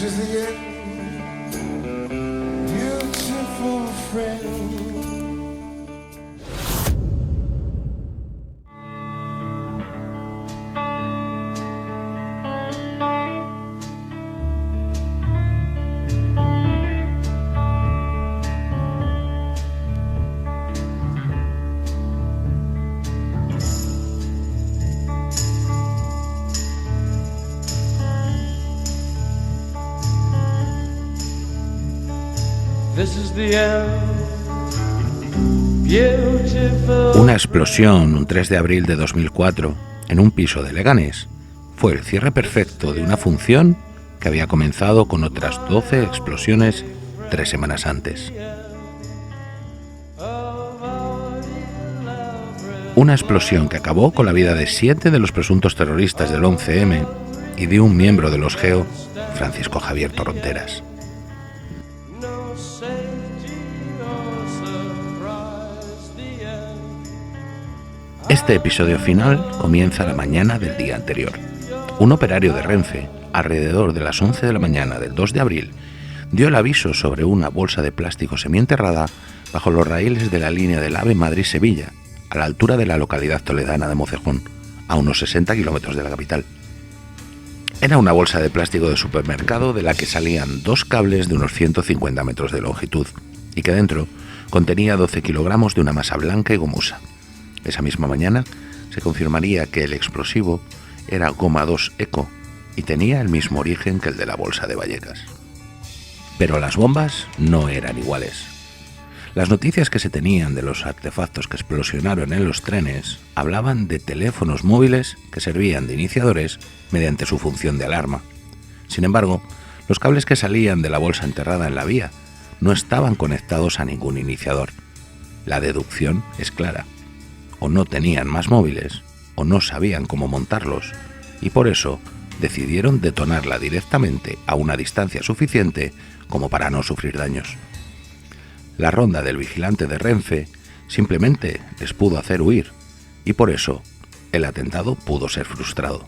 is the end, beautiful friend. Una explosión un 3 de abril de 2004 en un piso de Leganés fue el cierre perfecto de una función que había comenzado con otras 12 explosiones 3 semanas antes. Una explosión que acabó con la vida de 7 de los presuntos terroristas del 11M y de un miembro de los GEO, Francisco Javier Torronteras. Este episodio final comienza la mañana del día anterior. Un operario de Renfe, alrededor de las 11 de la mañana del 2 de abril, dio el aviso sobre una bolsa de plástico semienterrada bajo los raíles de la línea del AVE Madrid-Sevilla, a la altura de la localidad toledana de Mocejón, a unos 60 kilómetros de la capital. Era una bolsa de plástico de supermercado de la que salían 2 cables de unos 150 metros de longitud y que dentro contenía 12 kilogramos de una masa blanca y gomosa. Esa misma mañana se confirmaría que el explosivo era goma 2 Eco y tenía el mismo origen que el de la bolsa de Vallecas. Pero las bombas no eran iguales. Las noticias que se tenían de los artefactos que explosionaron en los trenes hablaban de teléfonos móviles que servían de iniciadores mediante su función de alarma. Sin embargo, los cables que salían de la bolsa enterrada en la vía no estaban conectados a ningún iniciador. La deducción es clara. O no tenían más móviles, o no sabían cómo montarlos, y por eso decidieron detonarla directamente a una distancia suficiente como para no sufrir daños. La ronda del vigilante de Renfe simplemente les pudo hacer huir, y por eso el atentado pudo ser frustrado.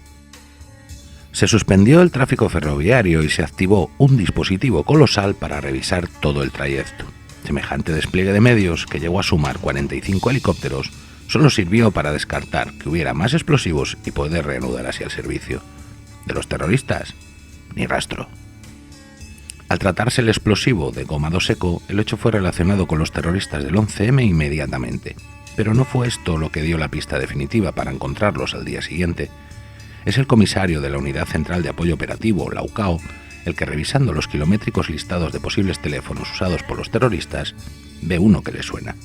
Se suspendió el tráfico ferroviario y se activó un dispositivo colosal para revisar todo el trayecto. Semejante despliegue de medios, que llegó a sumar 45 helicópteros, solo sirvió para descartar que hubiera más explosivos y poder reanudar así el servicio. De los terroristas, ni rastro. Al tratarse el explosivo de goma 2 Eco, el hecho fue relacionado con los terroristas del 11M inmediatamente. Pero no fue esto lo que dio la pista definitiva para encontrarlos al día siguiente. Es el comisario de la Unidad Central de Apoyo Operativo, la UCAO, el que, revisando los kilométricos listados de posibles teléfonos usados por los terroristas, ve uno que le suena.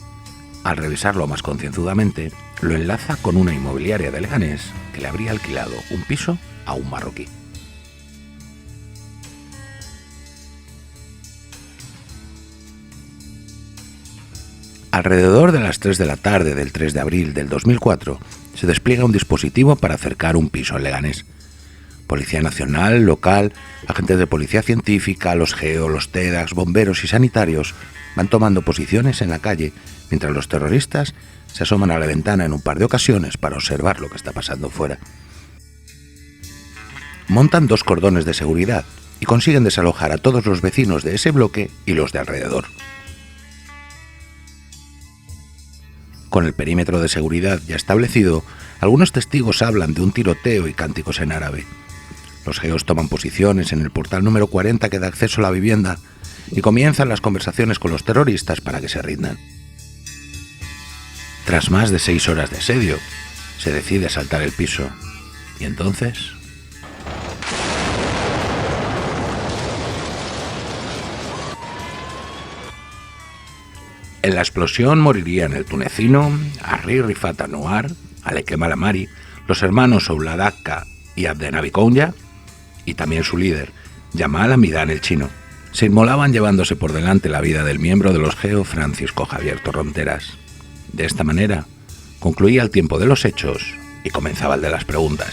Al revisarlo más concienzudamente, lo enlaza con una inmobiliaria de Leganés que le habría alquilado un piso a un marroquí. Alrededor de las 3 de la tarde del 3 de abril del 2004, se despliega un dispositivo para cercar un piso en Leganés. Policía Nacional, local, agentes de policía científica, los GEO, los TEDAX, bomberos y sanitarios van tomando posiciones en la calle, mientras los terroristas se asoman a la ventana en un par de ocasiones para observar lo que está pasando fuera. Montan 2 cordones de seguridad y consiguen desalojar a todos los vecinos de ese bloque y los de alrededor. Con el perímetro de seguridad ya establecido, algunos testigos hablan de un tiroteo y cánticos en árabe. Los GEOs toman posiciones en el portal número 40 que da acceso a la vivienda y comienzan las conversaciones con los terroristas para que se rindan. Tras más de 6 horas de asedio, se decide asaltar el piso. Y entonces... En la explosión morirían el tunecino Harry Rifat Anouar, Aleke Malamari, los hermanos Ouladaka y Abdenabi Kounya, y también su líder, Jamal Hamidán el chino. Se inmolaban llevándose por delante la vida del miembro de los GEO, Francisco Javier Torronteras. De esta manera, concluía el tiempo de los hechos y comenzaba el de las preguntas.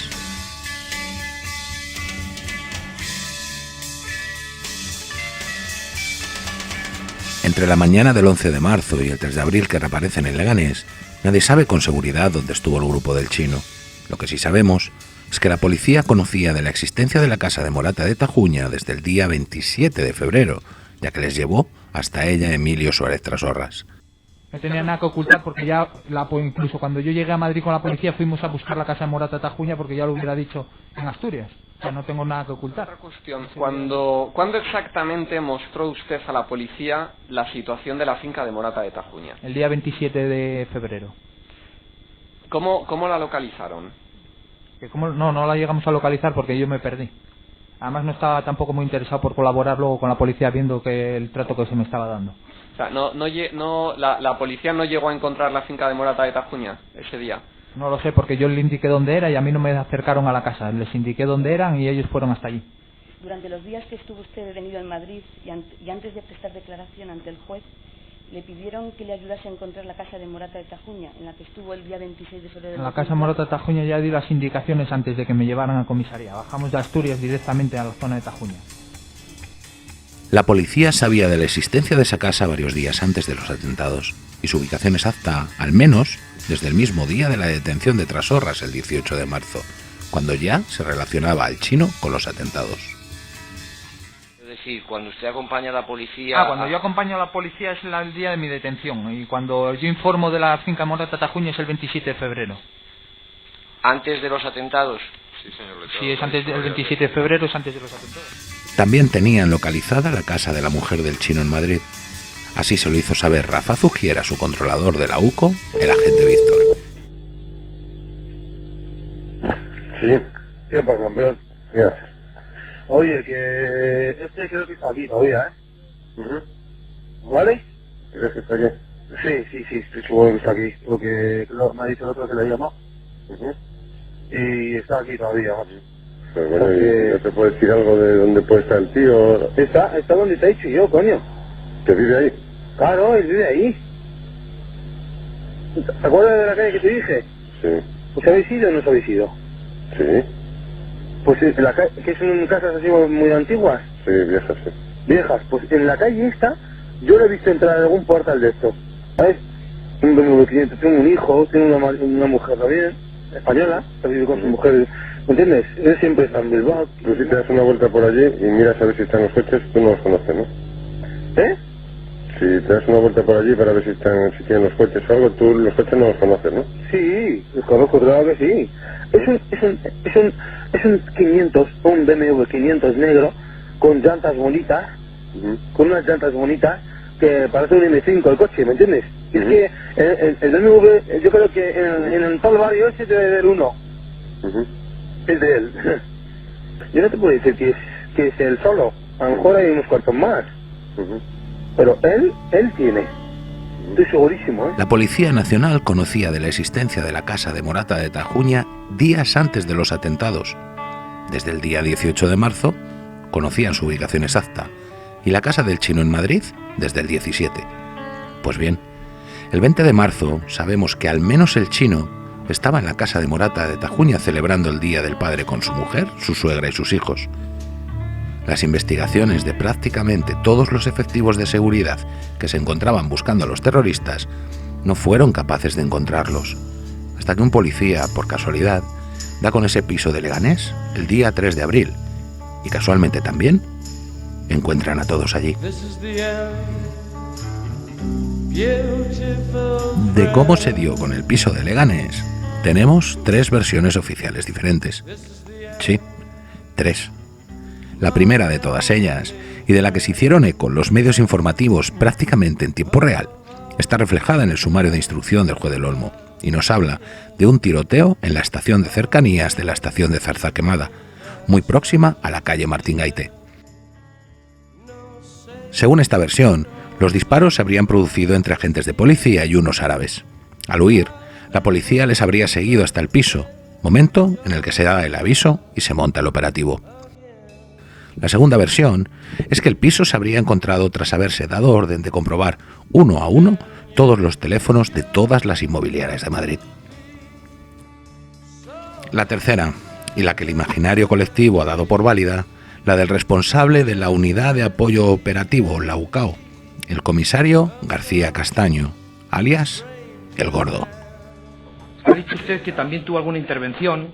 Entre la mañana del 11 de marzo y el 3 de abril que reaparecen en Leganés, nadie sabe con seguridad dónde estuvo el grupo del chino. Lo que sí sabemos es que la policía conocía de la existencia de la casa de Morata de Tajuña desde el día 27 de febrero, ya que les llevó hasta ella Emilio Suárez Trasorras. No tenía nada que ocultar porque ya, incluso cuando yo llegué a Madrid con la policía, fuimos a buscar la casa de Morata de Tajuña porque ya lo hubiera dicho en Asturias. O sea, no tengo nada que ocultar. Otra cuestión, ¿cuándo exactamente mostró usted a la policía la situación de la finca de Morata de Tajuña? El día 27 de febrero. ¿Cómo la localizaron? No la llegamos a localizar porque yo me perdí. Además no estaba tampoco muy interesado por colaborar luego con la policía viendo que el trato que se me estaba dando. O sea, la policía no llegó a encontrar la finca de Morata de Tajuña ese día. No lo sé porque yo les indiqué dónde era y a mí no me acercaron a la casa. Les indiqué dónde eran y ellos fueron hasta allí. Durante los días que estuvo usted detenido en Madrid y antes de prestar declaración ante el juez, le pidieron que le ayudase a encontrar la casa de Morata de Tajuña, en la que estuvo el día 26 de febrero. En la casa de Morata de Tajuña ya di las indicaciones antes de que me llevaran a comisaría. Bajamos de Asturias directamente a la zona de Tajuña. La policía sabía de la existencia de esa casa varios días antes de los atentados, y su ubicación exacta, al menos, desde el mismo día de la detención de Trasorras, el 18 de marzo, cuando ya se relacionaba al chino con los atentados. Es decir, cuando usted acompaña a la policía... Cuando yo acompaño a la policía es el día de mi detención, y cuando yo informo de la finca Morata de Tajuña es el 27 de febrero. ¿Antes de los atentados? Sí, señor. Sí, es antes del 27 de febrero, es antes de los atentados. También tenían localizada la casa de la mujer del chino en Madrid. Así se lo hizo saber Rafa Zugiera, su controlador de la UCO, el agente Víctor. Sí, ¿qué pasa, campeón? Mira. Oye, que creo que está aquí todavía, ¿Vale? ¿Crees que está aquí? Sí, estoy seguro que está aquí. Porque me ha dicho el otro que le ha llamado. Y está aquí todavía, macho. Pero bueno, porque... ¿no te puedes decir algo de dónde puede estar el tío? Está donde te he dicho yo, coño. ¿Que vive ahí? Claro, él vive ahí. ¿Te acuerdas de la calle que te dije? Sí. ¿Os habéis ido o no os habéis ido? Sí. Pues en la calle, que son casas así muy antiguas. Sí, viejas, sí. Viejas, pues en la calle esta, yo lo he visto entrar en algún portal de esto. ¿Sabes? Un BMW 500, tengo un hijo, tengo una mujer también, española, que vive con su mujer. ¿Me entiendes? Él siempre está en Bilbao. Tú si te das una vuelta por allí y miras a ver si están los coches, tú no los conoces, ¿no? ¿Eh? Si te das una vuelta por allí para ver si tienen los coches o algo, tú los coches no los conoces, ¿no? Sí, los conozco, claro que sí. Es un 500, un BMW 500 negro, con llantas bonitas, con unas llantas bonitas, que parece un M5 el coche, ¿me entiendes? Es que el BMW, yo creo que en todo el barrio ese debe haber uno. Es de él. Yo no te puedo decir que es él solo, a lo mejor hay unos cuantos más. Pero él tiene. Estoy segurísimo, La Policía Nacional conocía de la existencia de la casa de Morata de Tajuña días antes de los atentados. Desde el día 18 de marzo conocían su ubicación exacta y la casa del chino en Madrid desde el 17. Pues bien, el 20 de marzo sabemos que al menos el chino estaba en la casa de Morata de Tajuña celebrando el Día del Padre con su mujer, su suegra y sus hijos. Las investigaciones de prácticamente todos los efectivos de seguridad que se encontraban buscando a los terroristas no fueron capaces de encontrarlos, hasta que un policía, por casualidad, da con ese piso de Leganés el día 3 de abril, y casualmente también encuentran a todos allí. De cómo se dio con el piso de Leganés, tenemos 3 versiones oficiales diferentes. Sí, 3. La primera de todas ellas, y de la que se hicieron eco los medios informativos prácticamente en tiempo real, está reflejada en el sumario de instrucción del juez del Olmo, y nos habla de un tiroteo en la estación de cercanías de la estación de Zarzaquemada, muy próxima a la calle Martín Gaité. Según esta versión, los disparos se habrían producido entre agentes de policía y unos árabes. Al huir, la policía les habría seguido hasta el piso, momento en el que se da el aviso y se monta el operativo. La segunda versión es que el piso se habría encontrado tras haberse dado orden de comprobar uno a uno todos los teléfonos de todas las inmobiliarias de Madrid. La tercera, y la que el imaginario colectivo ha dado por válida, la del responsable de la Unidad de Apoyo Operativo, la UCAO, el comisario García Castaño, alias El Gordo. Ha dicho usted que también tuvo alguna intervención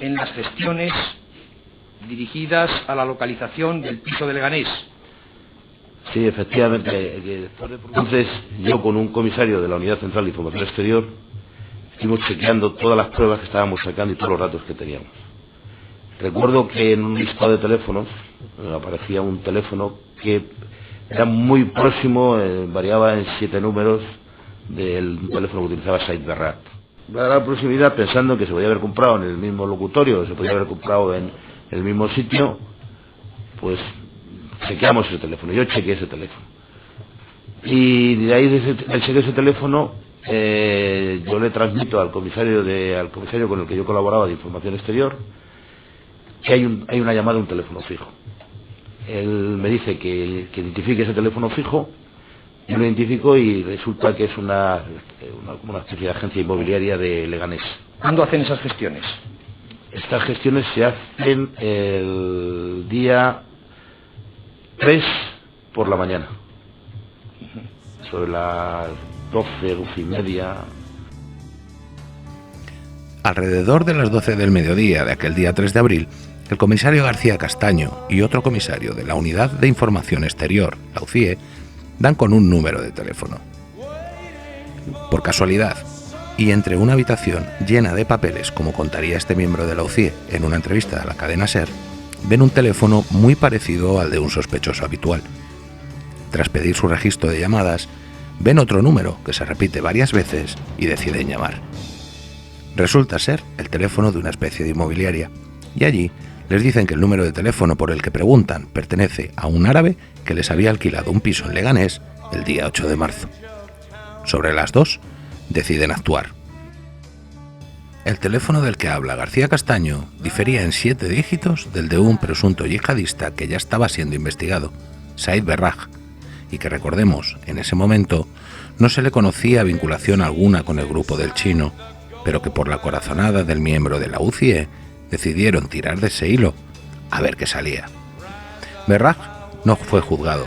en las gestiones dirigidas a la localización del piso de Leganés. Sí, efectivamente. Entonces, yo con un comisario de la Unidad Central de Información Exterior estuvimos chequeando todas las pruebas que estábamos sacando y todos los datos que teníamos. Recuerdo que en un listado de teléfonos aparecía un teléfono que era muy próximo, variaba en 7 números del teléfono que utilizaba Said Berrat. A la proximidad, pensando que se podía haber comprado en el mismo locutorio, se podía haber comprado en el mismo sitio, pues chequeamos ese teléfono. Yo chequeé ese teléfono. Y de ahí, al chequear ese teléfono, yo le transmito al comisario con el que yo colaboraba de Información Exterior que hay una llamada a un teléfono fijo. Él me dice que identifique ese teléfono fijo. Yo lo identifico y resulta que es una especie de agencia inmobiliaria de Leganés. ¿Cuándo hacen esas gestiones? Estas gestiones se hacen el día 3 por la mañana, sobre las 12:30. Alrededor de las 12 del mediodía de aquel día 3 de abril, el comisario García Castaño y otro comisario de la Unidad de Información Exterior, la UCIE, dan con un número de teléfono. Por casualidad, y entre una habitación llena de papeles, como contaría este miembro de la UCIE en una entrevista a la cadena SER, ven un teléfono muy parecido al de un sospechoso habitual. Tras pedir su registro de llamadas, ven otro número que se repite varias veces y deciden llamar. Resulta ser el teléfono de una especie de inmobiliaria, y allí les dicen que el número de teléfono por el que preguntan pertenece a un árabe que les había alquilado un piso en Leganés el día 8 de marzo. Sobre las 2, deciden actuar. El teléfono del que habla García Castaño difería en 7 dígitos del de un presunto yihadista que ya estaba siendo investigado, Said Berrat, y que, recordemos, en ese momento no se le conocía vinculación alguna con el grupo del Chino, pero que por la corazonada del miembro de la UCIE decidieron tirar de ese hilo a ver qué salía. Berrat no fue juzgado,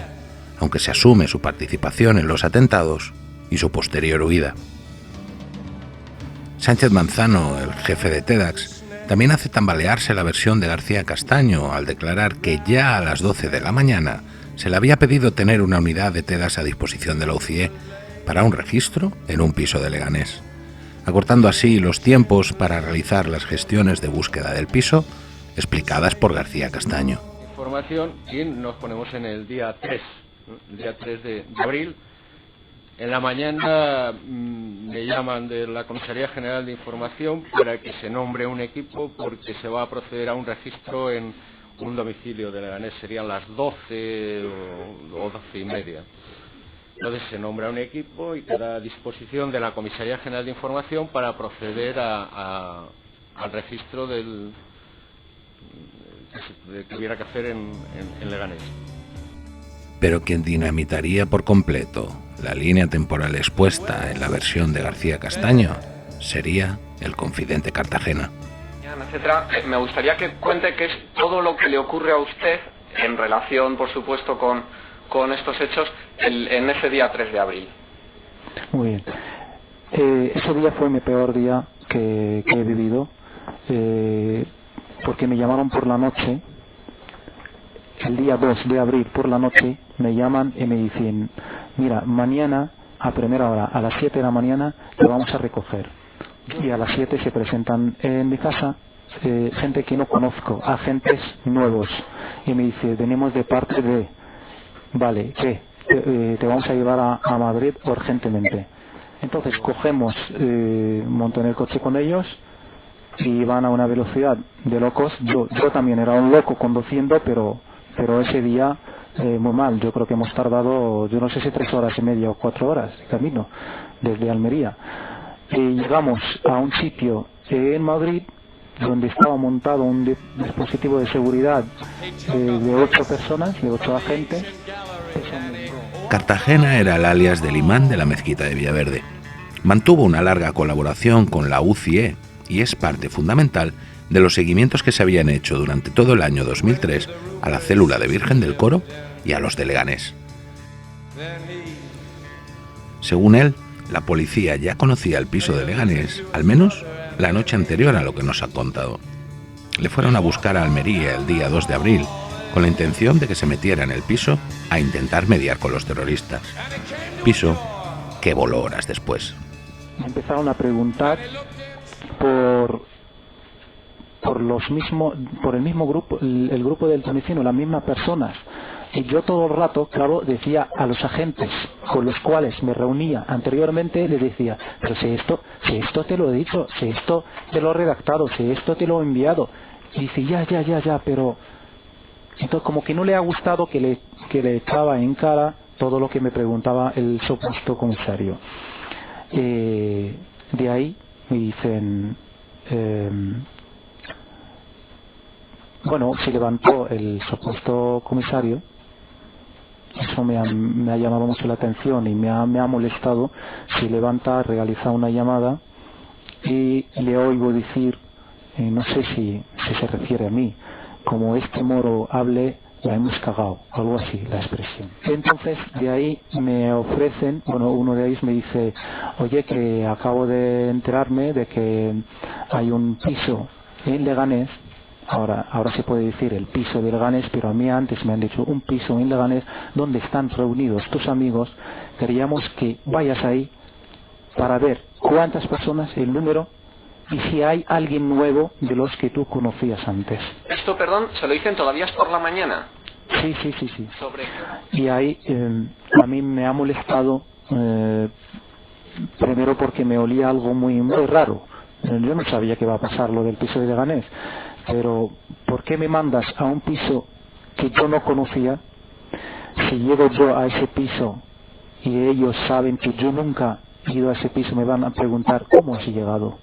aunque se asume su participación en los atentados y su posterior huida. Sánchez Manzano, el jefe de TEDx, también hace tambalearse la versión de García Castaño al declarar que ya a las 12 de la mañana se le había pedido tener una unidad de TEDx a disposición de la UCIE para un registro en un piso de Leganés, acortando así los tiempos para realizar las gestiones de búsqueda del piso explicadas por García Castaño. Información y nos ponemos en el día 3, el día 3 de abril. En la mañana me llaman de la Comisaría General de Información para que se nombre un equipo porque se va a proceder a un registro en un domicilio de Leganés. Serían las 12 o 12:30. Entonces se nombra un equipo y queda a disposición de la Comisaría General de Información para proceder al registro que hubiera que hacer en Leganés. Pero quien dinamitaría por completo la línea temporal expuesta en la versión de García Castaño sería el confidente Cartagena. Etcétera. Me gustaría que cuente qué es todo lo que le ocurre a usted en relación, por supuesto, con estos hechos en ese día 3 de abril. Muy bien. Ese día fue mi peor día que he vivido, porque me llamaron por la noche. El día 2 de abril por la noche me llaman y me dicen: mira, mañana a primera hora, a las 7 de la mañana, te vamos a recoger. Y a las 7 se presentan en mi casa gente que no conozco, agentes nuevos, y me dice: venimos de parte de... Vale, ¿qué? Te vamos a llevar a Madrid urgentemente. Entonces cogemos, monto en el coche con ellos y van a una velocidad de locos. Yo también era un loco conduciendo, pero ese día muy mal. Yo creo que hemos tardado, yo no sé si 3 horas y media o 4 horas de camino desde Almería. Y llegamos a un sitio en Madrid donde estaba montado un dispositivo de seguridad de 8 personas, de 8 agentes. Cartagena era el alias del imán de la mezquita de Villaverde. Mantuvo una larga colaboración con la UCIE y es parte fundamental de los seguimientos que se habían hecho durante todo el año 2003 a la célula de Virgen del Coro y a los de Leganés. Según él, la policía ya conocía el piso de Leganés, al menos la noche anterior a lo que nos ha contado. le fueron a buscar a Almería el día 2 de abril con la intención de que se metiera en el piso a intentar mediar con los terroristas. Piso que voló horas después. Me empezaron a preguntar por el mismo grupo, el grupo del domicilio, las mismas personas. Y yo todo el rato, claro, decía a los agentes con los cuales me reunía anteriormente, les decía, pero si esto te lo he dicho, si esto te lo he redactado, si esto te lo he enviado. Y dice, ya, pero... Entonces como que no le ha gustado que le echaba en cara todo lo que me preguntaba el supuesto comisario. De ahí me dicen... bueno, se levantó el supuesto comisario. Eso me ha llamado mucho la atención y me ha molestado. Se levanta, realiza una llamada y le oigo decir, no sé si se refiere a mí, como este moro hable, la hemos cagado, algo así, la expresión. Entonces, de ahí me ofrecen, bueno, uno de ellos me dice, oye, que acabo de enterarme de que hay un piso en Leganés. Ahora se puede decir el piso de Leganés, pero a mí antes me han dicho un piso en Leganés donde están reunidos tus amigos. Queríamos que vayas ahí para ver cuántas personas, el número, y si hay alguien nuevo de los que tú conocías antes. Esto, perdón, se lo dicen todavía por la mañana. Sí. Sobre... Y ahí a mí me ha molestado, primero porque me olía algo muy raro. Yo no sabía que iba a pasar lo del piso de Leganés. Pero, ¿por qué me mandas a un piso que yo no conocía? Si llego yo a ese piso y ellos saben que yo nunca he ido a ese piso, me van a preguntar, ¿cómo has llegado?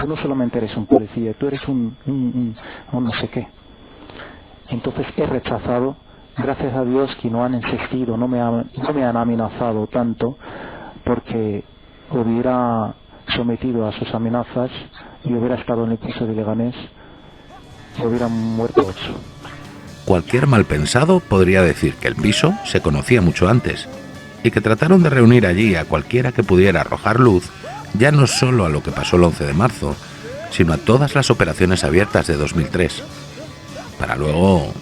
Tú no solamente eres un policía, tú eres un no sé qué. Entonces he rechazado, gracias a Dios que no han insistido, no me han amenazado tanto, porque hubiera sometido a sus amenazas y hubiera estado en el piso de Leganés y hubieran muerto 8. Cualquier malpensado podría decir que el piso se conocía mucho antes y que trataron de reunir allí a cualquiera que pudiera arrojar luz ya no solo a lo que pasó el 11 de marzo, sino a todas las operaciones abiertas de 2003, para luego...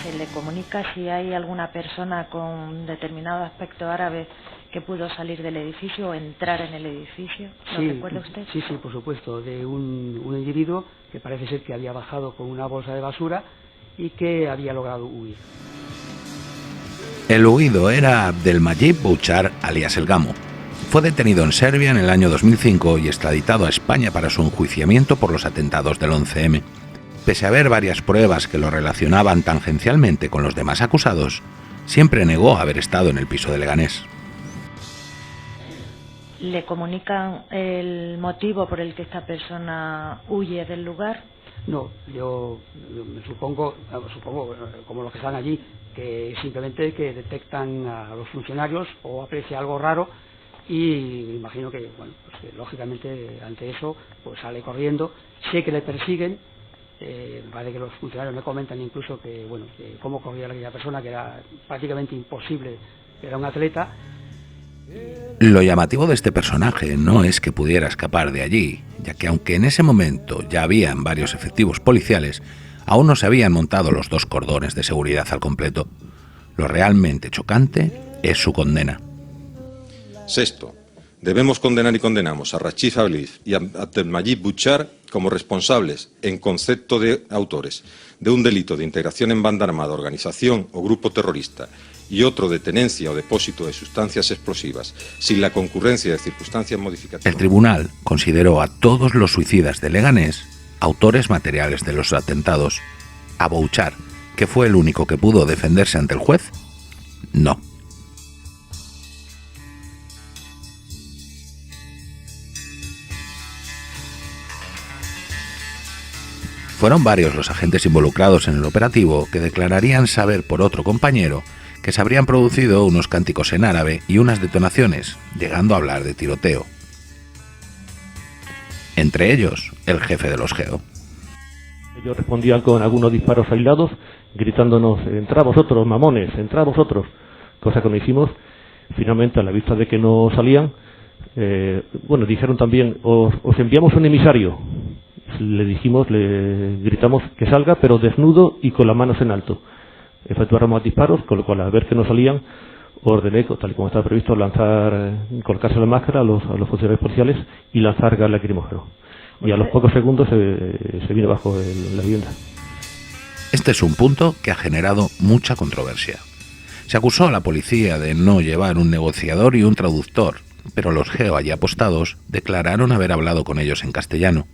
¿Se le comunica si hay alguna persona con determinado aspecto árabe que pudo salir del edificio o entrar en el edificio? ¿Lo recuerda usted? Sí, por supuesto, de un individuo que parece ser que había bajado con una bolsa de basura y que había logrado huir. El huido era Abdelmajid Bouchar, alias El Gamo. Fue detenido en Serbia en el año 2005 y extraditado a España para su enjuiciamiento por los atentados del 11M. Pese a haber varias pruebas que lo relacionaban tangencialmente con los demás acusados, siempre negó haber estado en el piso de Leganés. ¿Le comunican el motivo por el que esta persona huye del lugar? No, yo me supongo, como los que están allí, que simplemente que detectan a los funcionarios o aprecia algo raro y me imagino que, bueno, pues que lógicamente ante eso pues sale corriendo. Sé que le persiguen, parece que los funcionarios me comentan incluso que, bueno, que cómo corría aquella persona, que era prácticamente imposible, que era un atleta. Lo llamativo de este personaje no es que pudiera escapar de allí, ya que aunque en ese momento ya habían varios efectivos policiales, aún no se habían montado los 2 cordones de seguridad al completo. Lo realmente chocante es su condena. Sexto, debemos condenar y condenamos a Rachid Ablid y a Abdelmajid Bouchar como responsables, en concepto de autores, de un delito de integración en banda armada, organización o grupo terrorista y otro de tenencia o depósito de sustancias explosivas, sin la concurrencia de circunstancias modificativas. El tribunal consideró a todos los suicidas de Leganés autores materiales de los atentados. A Bouchar, que fue el único que pudo defenderse ante el juez, no. Fueron varios los agentes involucrados en el operativo que declararían saber por otro compañero que se habrían producido unos cánticos en árabe y unas detonaciones, llegando a hablar de tiroteo. Entre ellos, el jefe de los GEO. Ellos respondían con algunos disparos aislados, gritándonos, entrad vosotros, mamones, entrad vosotros, cosa que no hicimos, Finalmente, a la vista de que no salían, dijeron también, os enviamos un emisario. Le gritamos que salga, pero desnudo y con las manos en alto. Efectuaron más disparos, con lo cual, al ver que no salían, ordené, tal y como estaba previsto, colocarse la máscara a los funcionarios policiales y lanzar gas lacrimógeno. Y a los pocos segundos se vino bajo la vivienda. Este es un punto que ha generado mucha controversia. Se acusó a la policía de no llevar un negociador y un traductor, pero los GEO allí apostados declararon haber hablado con ellos en castellano.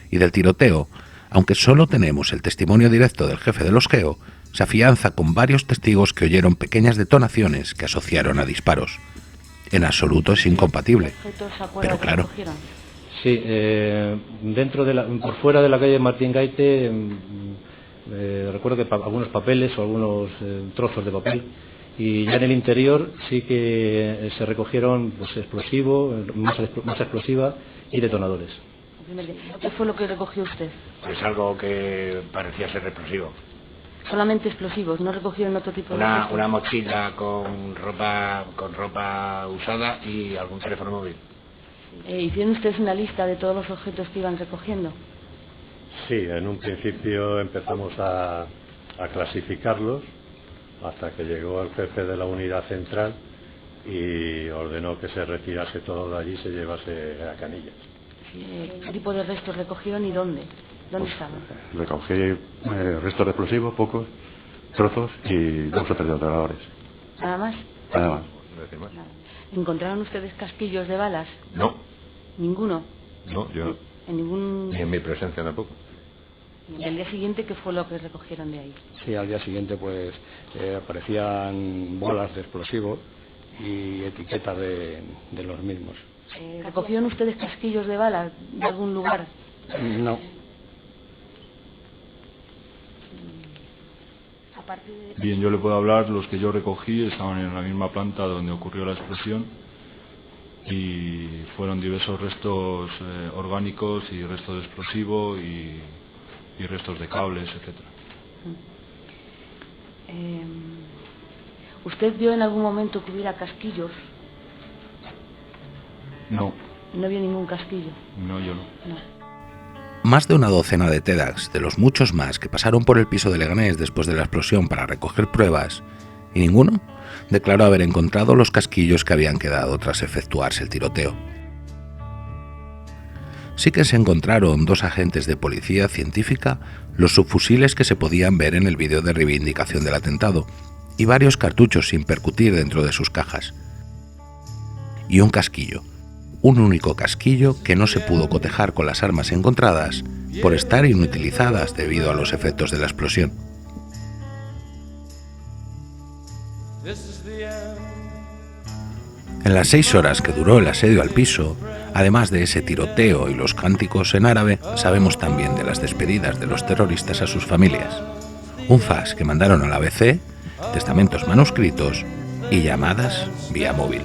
Y del tiroteo, aunque solo tenemos el testimonio directo del jefe de los GEO, se afianza con varios testigos que oyeron pequeñas detonaciones que asociaron a disparos. En absoluto es incompatible, pero claro. Sí, por fuera de la calle Martín Gaite, recuerdo que algunos papeles o algunos trozos de papel, y ya en el interior sí que se recogieron masa explosiva y detonadores. ¿Qué fue lo que recogió usted? Pues algo que parecía ser explosivo. Solamente explosivos, ¿no recogieron otro tipo de cosas? Una mochila con ropa usada y algún teléfono móvil. ¿Hicieron ustedes una lista de todos los objetos que iban recogiendo? Sí, en un principio empezamos a clasificarlos hasta que llegó el jefe de la unidad central y ordenó que se retirase todo de allí y se llevase a Canillas. ¿Qué tipo de restos recogieron y dónde? ¿Dónde estaban? Recogí restos de explosivos, pocos, trozos y 2 o 3 detonadores. ¿Nada más? Nada más. ¿Encontraron ustedes casquillos de balas? No. ¿Ninguno? No, yo. Ni en mi presencia tampoco. ¿Y al día siguiente qué fue lo que recogieron de ahí? Sí, al día siguiente pues aparecían bolas de explosivos y etiquetas de los mismos. ¿Recogieron ustedes casquillos de bala de algún lugar? No. Bien, yo le puedo hablar. Los que yo recogí estaban en la misma planta donde ocurrió la explosión y fueron diversos restos orgánicos y restos de explosivo y restos de cables, etcétera. ¿Usted vio en algún momento que hubiera casquillos? No. ¿No vio ningún casquillo? No, yo no. Más de una docena de TEDx, de los muchos más que pasaron por el piso de Leganés después de la explosión para recoger pruebas, y ninguno declaró haber encontrado los casquillos que habían quedado tras efectuarse el tiroteo. Sí que se encontraron 2 agentes de policía científica los subfusiles que se podían ver en el vídeo de reivindicación del atentado, y varios cartuchos sin percutir dentro de sus cajas. Y un casquillo. Un único casquillo que no se pudo cotejar con las armas encontradas por estar inutilizadas debido a los efectos de la explosión. En las 6 horas que duró el asedio al piso, además de ese tiroteo y los cánticos en árabe, sabemos también de las despedidas de los terroristas a sus familias. Un fax que mandaron al ABC, testamentos manuscritos y llamadas vía móvil.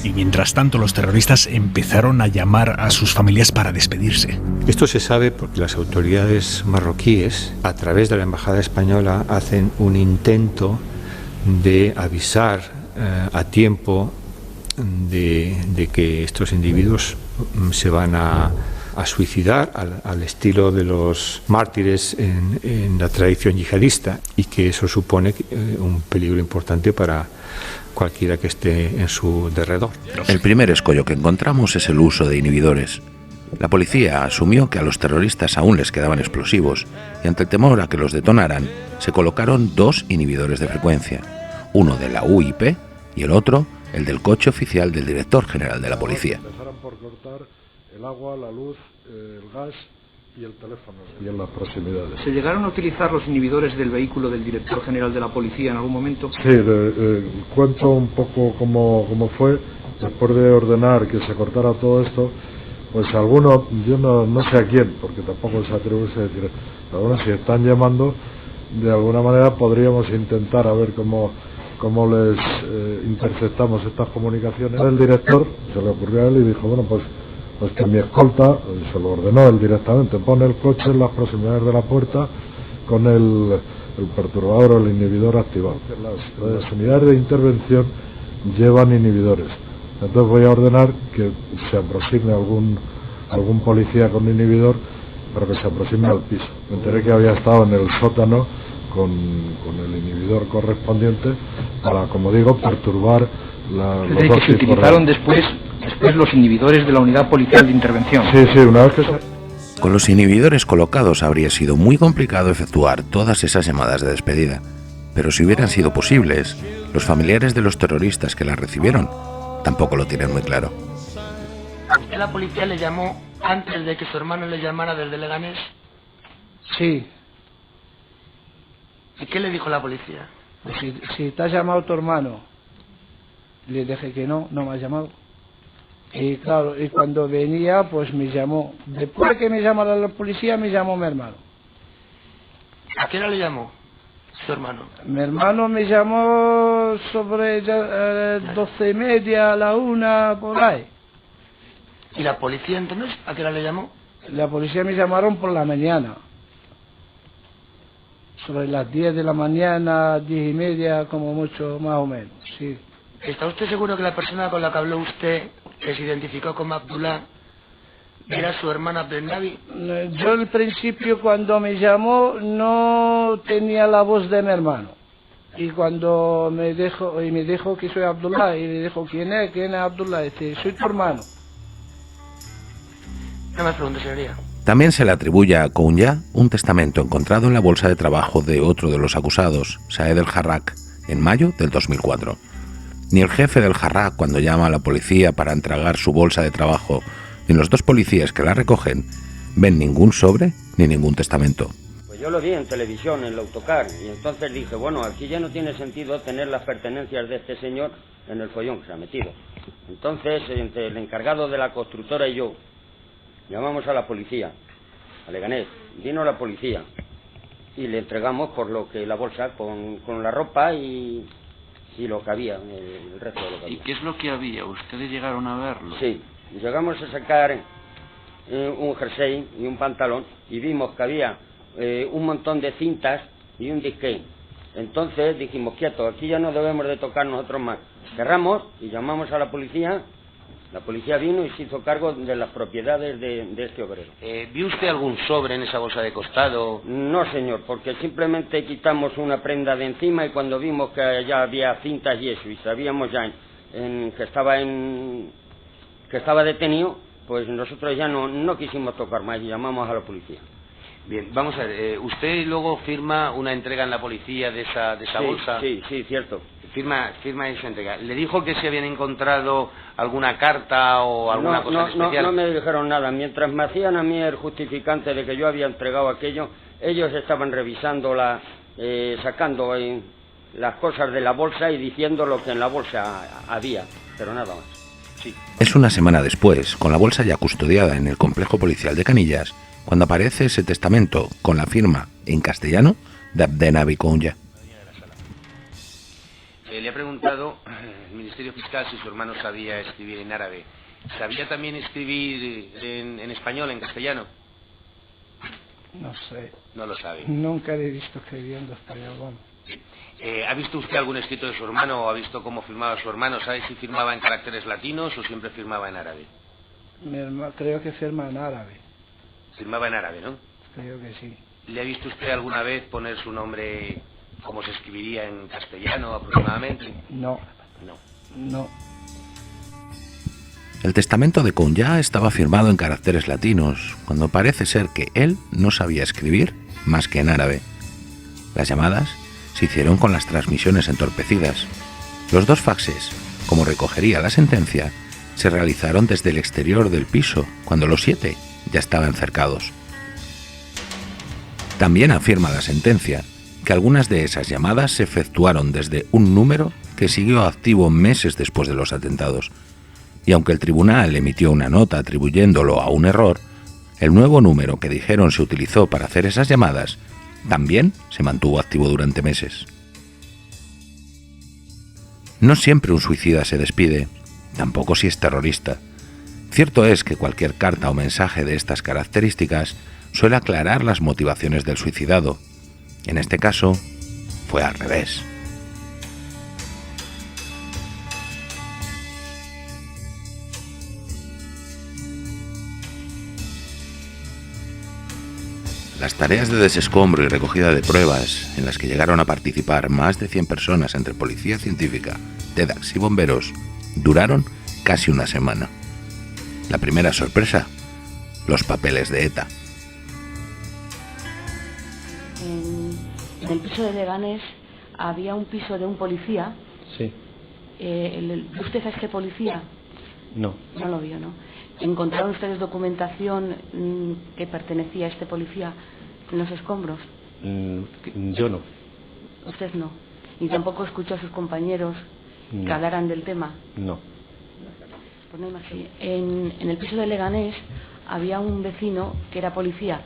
Y mientras tanto los terroristas empezaron a llamar a sus familias para despedirse. Esto se sabe porque las autoridades marroquíes, a través de la embajada española, hacen un intento de avisar a tiempo de que estos individuos se van a suicidar al estilo de los mártires en la tradición yihadista, y que eso supone un peligro importante para cualquiera que esté en su derredor. El primer escollo que encontramos es el uso de inhibidores. La policía asumió que a los terroristas aún les quedaban explosivos y ante el temor a que los detonaran, se colocaron 2 inhibidores de frecuencia, uno de la UIP y el otro, el del coche oficial del director general de la policía. Empezaron por cortar el agua, la luz, el gas y el teléfono, y en las proximidades. ¿Se llegaron a utilizar los inhibidores del vehículo del director general de la policía en algún momento? Sí, cuento un poco cómo fue. Después de ordenar que se cortara todo esto, pues algunos, yo no sé a quién, porque tampoco se atribuye a decir, pero bueno, si están llamando, de alguna manera podríamos intentar a ver cómo les interceptamos estas comunicaciones. El director, se le ocurrió a él y dijo, bueno, pues que mi escolta, se lo ordenó él directamente, pone el coche en las proximidades de la puerta con el el perturbador o el inhibidor activado. Las unidades de intervención llevan inhibidores. Entonces voy a ordenar que se aproxime algún policía con inhibidor, pero que se aproxime al piso. Me enteré que había estado en el sótano con el inhibidor correspondiente para, como digo, perturbar los dos que se utilizaron después los inhibidores de la unidad policial de intervención. Sí, una vez que Con los inhibidores colocados habría sido muy complicado efectuar todas esas llamadas de despedida, pero si hubieran sido posibles, los familiares de los terroristas que las recibieron tampoco lo tienen muy claro. ¿A usted la policía le llamó antes de que su hermano le llamara desde Leganés? Sí. ¿Y qué le dijo la policía? Pues si te ha llamado tu hermano, le dije que no me ha llamado. Y claro, y cuando venía, pues me llamó. Después que me llamara la policía, me llamó mi hermano. ¿A qué hora le llamó su hermano? Mi hermano me llamó sobre 12:30, a la 1, por ahí. ¿Y la policía entonces a qué hora le llamó? La policía me llamaron por la mañana. Sobre las 10 de la mañana, 10:30, como mucho, más o menos, sí. ¿Está usted seguro que la persona con la que habló usted, que se identificó como Abdullah, era su hermana Abdelnabi? Yo al principio, cuando me llamó, no tenía la voz de mi hermano. Y cuando me dijo que soy Abdullah, y le dijo, ¿quién es Abdullah? Dice, soy tu hermano. No más preguntas, señoría. También se le atribuye a Kounya un testamento encontrado en la bolsa de trabajo de otro de los acusados, Saed El Jarraq, en mayo del 2004. Ni el jefe del Jarraq, cuando llama a la policía para entregar su bolsa de trabajo, ni los dos policías que la recogen, ven ningún sobre ni ningún testamento. Pues yo lo vi en televisión, en el autocar, y entonces dije, bueno, aquí ya no tiene sentido tener las pertenencias de este señor en el follón que se ha metido. Entonces, entre el encargado de la constructora y yo, llamamos a la policía, a Leganés, vino la policía, y le entregamos por lo que la bolsa, con la ropa y lo que había, el resto de lo que había. ¿Y qué es lo que había? ¿Ustedes llegaron a verlo? Sí, llegamos a sacar un jersey y un pantalón y vimos que había un montón de cintas y un disquete. Entonces dijimos, quieto, aquí ya no debemos de tocar nosotros más. Cerramos y llamamos a la policía. La policía vino y se hizo cargo de las propiedades de este obrero. ¿Vio usted algún sobre en esa bolsa de costado? No, señor, porque simplemente quitamos una prenda de encima y cuando vimos que ya había cintas y eso, y sabíamos ya que estaba detenido, pues nosotros ya no quisimos tocar más y llamamos a la policía. Bien, vamos a ver, usted luego firma una entrega en la policía de esa bolsa. Sí, cierto. Firma esa entrega. ¿Le dijo que se habían encontrado alguna carta o alguna cosa especial? No me dijeron nada. Mientras me hacían a mí el justificante de que yo había entregado aquello, ellos estaban revisando sacando las cosas de la bolsa y diciendo lo que en la bolsa había, pero nada más. Sí. Es una semana después, con la bolsa ya custodiada en el complejo policial de Canillas, cuando aparece ese testamento con la firma en castellano de Abdelnabi Kounya. Le ha preguntado el Ministerio Fiscal si su hermano sabía escribir en árabe. ¿Sabía también escribir en español, en castellano? No sé. No lo sabe. Nunca le he visto escribiendo español. Bueno. ¿Ha visto usted algún escrito de su hermano o ha visto cómo firmaba su hermano? ¿Sabe si firmaba en caracteres latinos o siempre firmaba en árabe? Mi hermano creo que firma en árabe. Firmaba en árabe, ¿no? Creo que sí. ¿Le ha visto usted alguna vez poner su nombre como se escribiría en castellano aproximadamente? No. El testamento de Kounya estaba firmado en caracteres latinos, cuando parece ser que él no sabía escribir más que en árabe. Las llamadas se hicieron con las transmisiones entorpecidas. Los dos faxes, como recogería la sentencia, se realizaron desde el exterior del piso, cuando los 7 ya estaban cercados. También afirma la sentencia que algunas de esas llamadas se efectuaron desde un número que siguió activo meses después de los atentados. Y aunque el tribunal emitió una nota atribuyéndolo a un error, el nuevo número que dijeron se utilizó para hacer esas llamadas también se mantuvo activo durante meses. No siempre un suicida se despide, tampoco si es terrorista. Cierto es que cualquier carta o mensaje de estas características suele aclarar las motivaciones del suicidado, En este caso, fue al revés. Las tareas de desescombro y recogida de pruebas, en las que llegaron a participar más de 100 personas entre policía científica, TEDx y bomberos, duraron casi una semana. La primera sorpresa, los papeles de ETA. En el piso de Leganés había un piso de un policía. Sí. ¿Vio usted a este policía? No. No lo vio, ¿no? ¿Encontraron ustedes documentación que pertenecía a este policía en los escombros? Yo no. Usted no. ¿Y tampoco escuchó a sus compañeros que hablaran del tema? No. Pues no hay más. En el piso de Leganés había un vecino que era policía.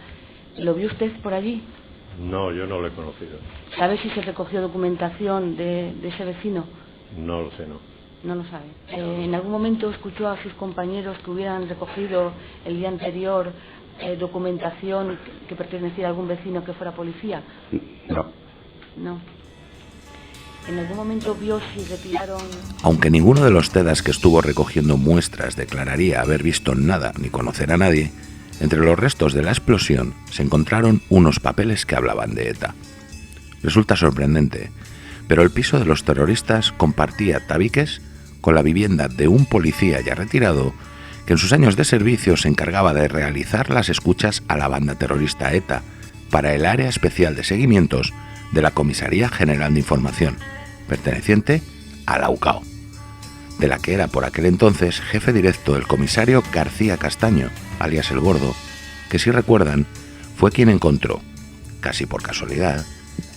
¿Lo vio usted por allí? No, yo no lo he conocido. ¿Sabe si se recogió documentación de ese vecino? No lo sé, no. No lo sabe. ¿En algún momento escuchó a sus compañeros que hubieran recogido el día anterior documentación que pertenecía a algún vecino que fuera policía? No. No. ¿En algún momento vio si retiraron...? Aunque ninguno de los TEDx que estuvo recogiendo muestras declararía haber visto nada ni conocer a nadie, entre los restos de la explosión se encontraron unos papeles que hablaban de ETA. Resulta sorprendente, pero el piso de los terroristas compartía tabiques con la vivienda de un policía ya retirado que en sus años de servicio se encargaba de realizar las escuchas a la banda terrorista ETA para el Área Especial de Seguimientos de la Comisaría General de Información, perteneciente a la UCAO, de la que era por aquel entonces jefe directo el comisario García Castaño, alias El Gordo, que si recuerdan fue quien encontró, casi por casualidad,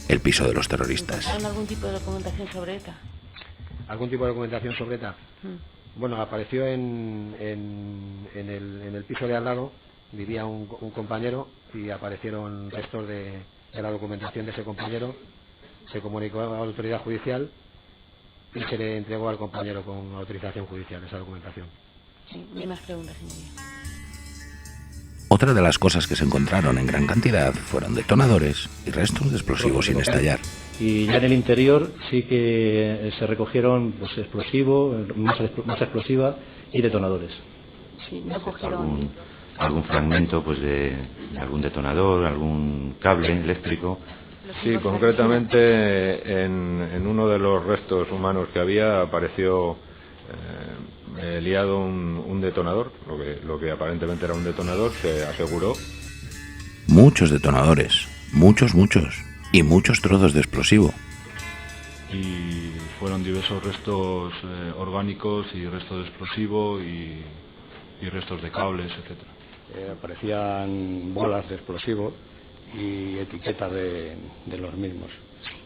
el piso de los terroristas. ¿Encontraron algún tipo de documentación sobre ETA? ¿Algún tipo de documentación sobre ETA? Bueno, apareció en el piso de al lado, vivía un compañero y aparecieron restos de la documentación de ese compañero. Se comunicó a la autoridad judicial y se le entregó al compañero con autorización judicial esa documentación. Sí, no hay más preguntas, señoría. Otra de las cosas que se encontraron en gran cantidad fueron detonadores y restos de explosivos sin estallar. Y ya en el interior sí que se recogieron pues, explosivo, más explosiva y detonadores. Sí, no cogieron... algún fragmento pues de algún detonador, algún cable eléctrico. Sí, concretamente en uno de los restos humanos que había apareció liado un detonador, lo que aparentemente era un detonador, se aseguró. Muchos detonadores, muchos, y muchos trozos de explosivo. Y fueron diversos restos orgánicos y restos de explosivo y restos de cables, etcétera. Aparecían bolas de explosivo y etiquetas de los mismos.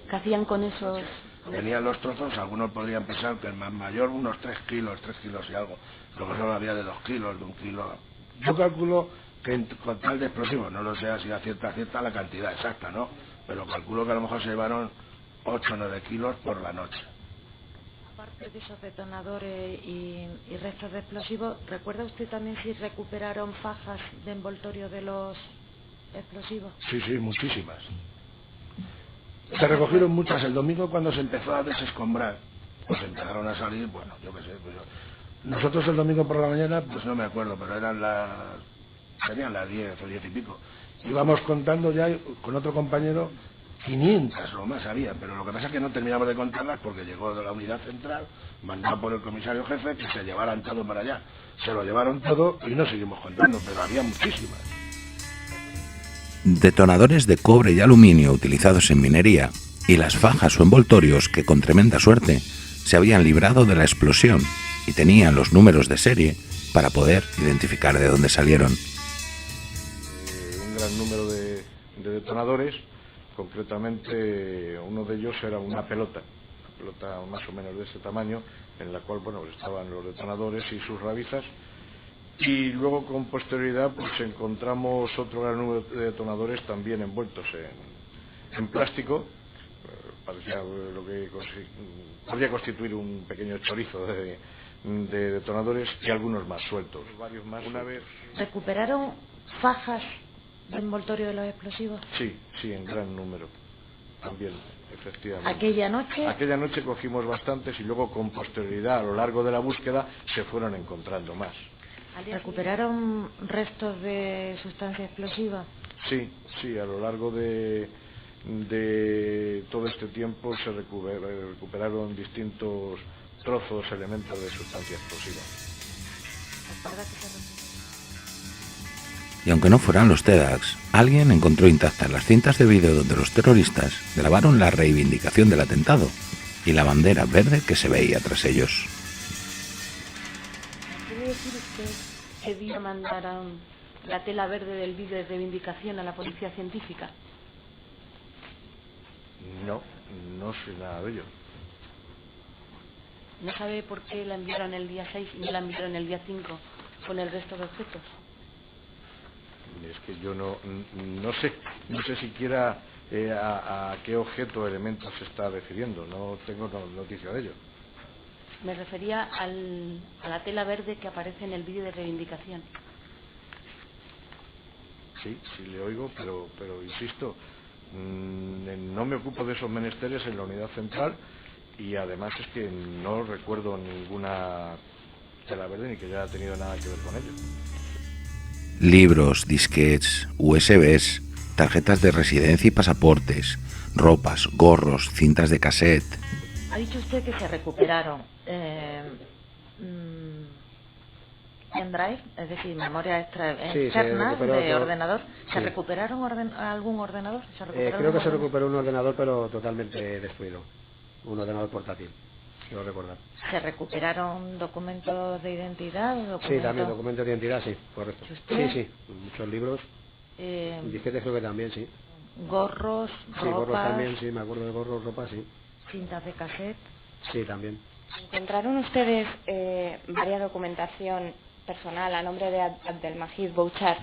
¿Qué hacían con esos? Venían los trozos, algunos podrían pensar que el más mayor unos 3 kilos y algo, luego solo había de 2 kilos, de 1 kilo. Yo calculo que con tal de explosivos, no lo sé así a cierta la cantidad exacta, ¿no? Pero calculo que a lo mejor se llevaron 8 o 9 kilos por la noche. Aparte de esos detonadores y restos de explosivos, ¿recuerda usted también si recuperaron fajas de envoltorio de los explosivos? Sí, muchísimas. Se recogieron muchas. El domingo cuando se empezó a desescombrar, pues empezaron a salir, bueno, yo qué sé. Nosotros el domingo por la mañana, pues no me acuerdo, pero serían las 10 o 10 y pico. Íbamos contando ya con otro compañero 500 o más había, pero lo que pasa es que no terminamos de contarlas porque llegó de la unidad central, mandado por el comisario jefe, que se llevaran todo para allá. Se lo llevaron todo y no seguimos contando, pero había muchísimas. Detonadores de cobre y aluminio utilizados en minería y las fajas o envoltorios que con tremenda suerte se habían librado de la explosión y tenían los números de serie para poder identificar de dónde salieron. Un gran número de detonadores, concretamente uno de ellos era una pelota más o menos de ese tamaño, en la cual estaban los detonadores y sus rabizas. Y luego con posterioridad pues encontramos otro gran número de detonadores también envueltos en plástico. Parecía lo que podría constituir un pequeño chorizo de detonadores, y algunos más sueltos. Varios más. Una vez... ¿Recuperaron fajas de envoltorio de los explosivos? Sí, en gran número. también, efectivamente. ¿Aquella noche? Aquella noche cogimos bastantes y luego con posterioridad a lo largo de la búsqueda se fueron encontrando más. ¿Recuperaron restos de sustancia explosiva? Sí, a lo largo de todo este tiempo se recuperaron distintos trozos, elementos de sustancia explosiva. Y aunque no fueran los TEDx, alguien encontró intactas las cintas de vídeo donde los terroristas grabaron la reivindicación del atentado y la bandera verde que se veía tras ellos. ¿Quiere decir usted que día mandaron la tela verde del vídeo de reivindicación a la policía científica? No sé nada de ello. ¿No sabe por qué la enviaron el día 6 y no la enviaron el día 5 con el resto de objetos? Es que yo no sé siquiera a qué objeto o elemento se está refiriendo, no tengo noticia de ello. Me refería a la tela verde que aparece en el vídeo de reivindicación. Sí le oigo, pero insisto, no me ocupo de esos menesteres en la unidad central y además es que no recuerdo ninguna tela verde ni que haya tenido nada que ver con ello. Libros, disquetes, USBs, tarjetas de residencia y pasaportes, ropas, gorros, cintas de cassette. Ha dicho usted que se recuperaron pendrive, es decir, memoria externa de ordenador. ¿Se recuperaron algún ordenador? Creo que se recuperó un ordenador, pero totalmente destruido. Un ordenador portátil, quiero recordar. ¿Se recuperaron documentos de identidad? Sí, también documentos de identidad, sí, correcto. ¿Usted? Sí, muchos libros. Disquetes creo que también, sí. ¿Gorros, ropas? Sí, gorros también, sí, me acuerdo de gorros, ropa, sí. ¿Cintas de cassette? Sí, también. ¿Encontraron ustedes varias documentación personal a nombre de Abdelmajid Bouchard?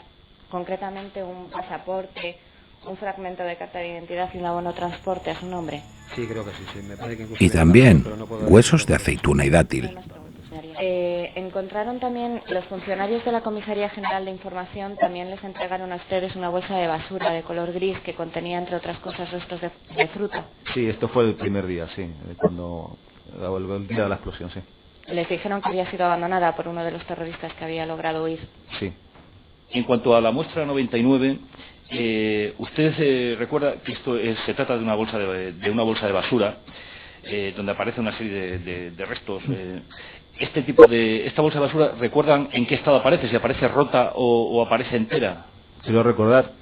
Concretamente un pasaporte, un fragmento de carta de identidad y un abono transporte a su nombre. Sí, creo que sí. Me parece que incluso Y también huesos de aceituna y dátil. Encontraron también, los funcionarios de la Comisaría General de Información también les entregaron a ustedes una bolsa de basura de color gris que contenía, entre otras cosas, restos de fruta. Sí, esto fue el primer día, sí, cuando el día de la explosión, sí. Les dijeron que había sido abandonada por uno de los terroristas que había logrado huir. Sí. En cuanto a la muestra 99, usted recuerda que esto se trata de una bolsa de basura donde aparece una serie de restos. Esta bolsa de basura, ¿recuerdan en qué estado aparece? ¿Si aparece rota o aparece entera? Creo recordar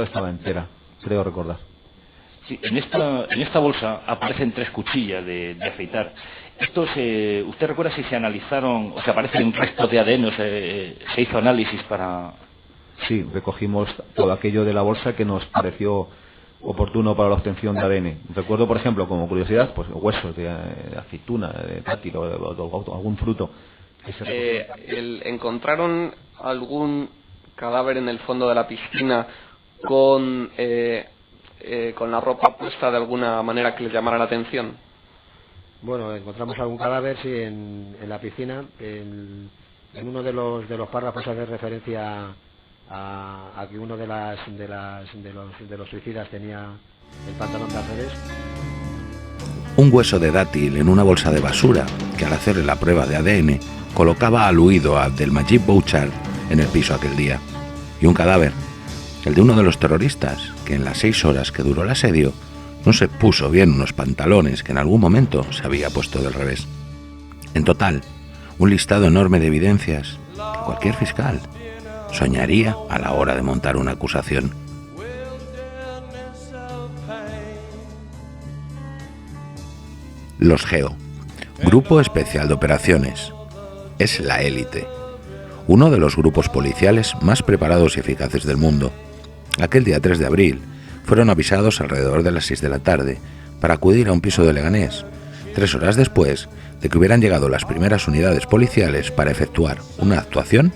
estaba entera, creo recordar. Sí, en esta bolsa aparecen 3 cuchillas de afeitar. ¿Usted recuerda si se analizaron o se aparecen restos de ADN o se hizo análisis para...? Sí, recogimos todo aquello de la bolsa que nos pareció oportuno para la obtención de ADN. Recuerdo, por ejemplo, como curiosidad, pues huesos de aceituna, de dátil o algún fruto. ¿Encontraron algún cadáver en el fondo de la piscina con la ropa puesta de alguna manera que les llamara la atención? Bueno, encontramos algún cadáver, sí, en la piscina. En uno de los párrafos hace referencia a que uno de los suicidas tenía el pantalón de al revés. Un hueso de dátil en una bolsa de basura que, al hacerle la prueba de ADN, colocaba al huido a Abdelmajid Bouchard en el piso aquel día. Y un cadáver, el de uno de los terroristas, que en las 6 horas que duró el asedio no se puso bien unos pantalones que en algún momento se había puesto del revés. En total, un listado enorme de evidencias que cualquier fiscal soñaría a la hora de montar una acusación. Los GEO, Grupo Especial de Operaciones, es la élite, uno de los grupos policiales más preparados y eficaces del mundo. Aquel día 3 de abril fueron avisados alrededor de las 6 de la tarde para acudir a un piso de Leganés, 3 horas después de que hubieran llegado las primeras unidades policiales para efectuar una actuación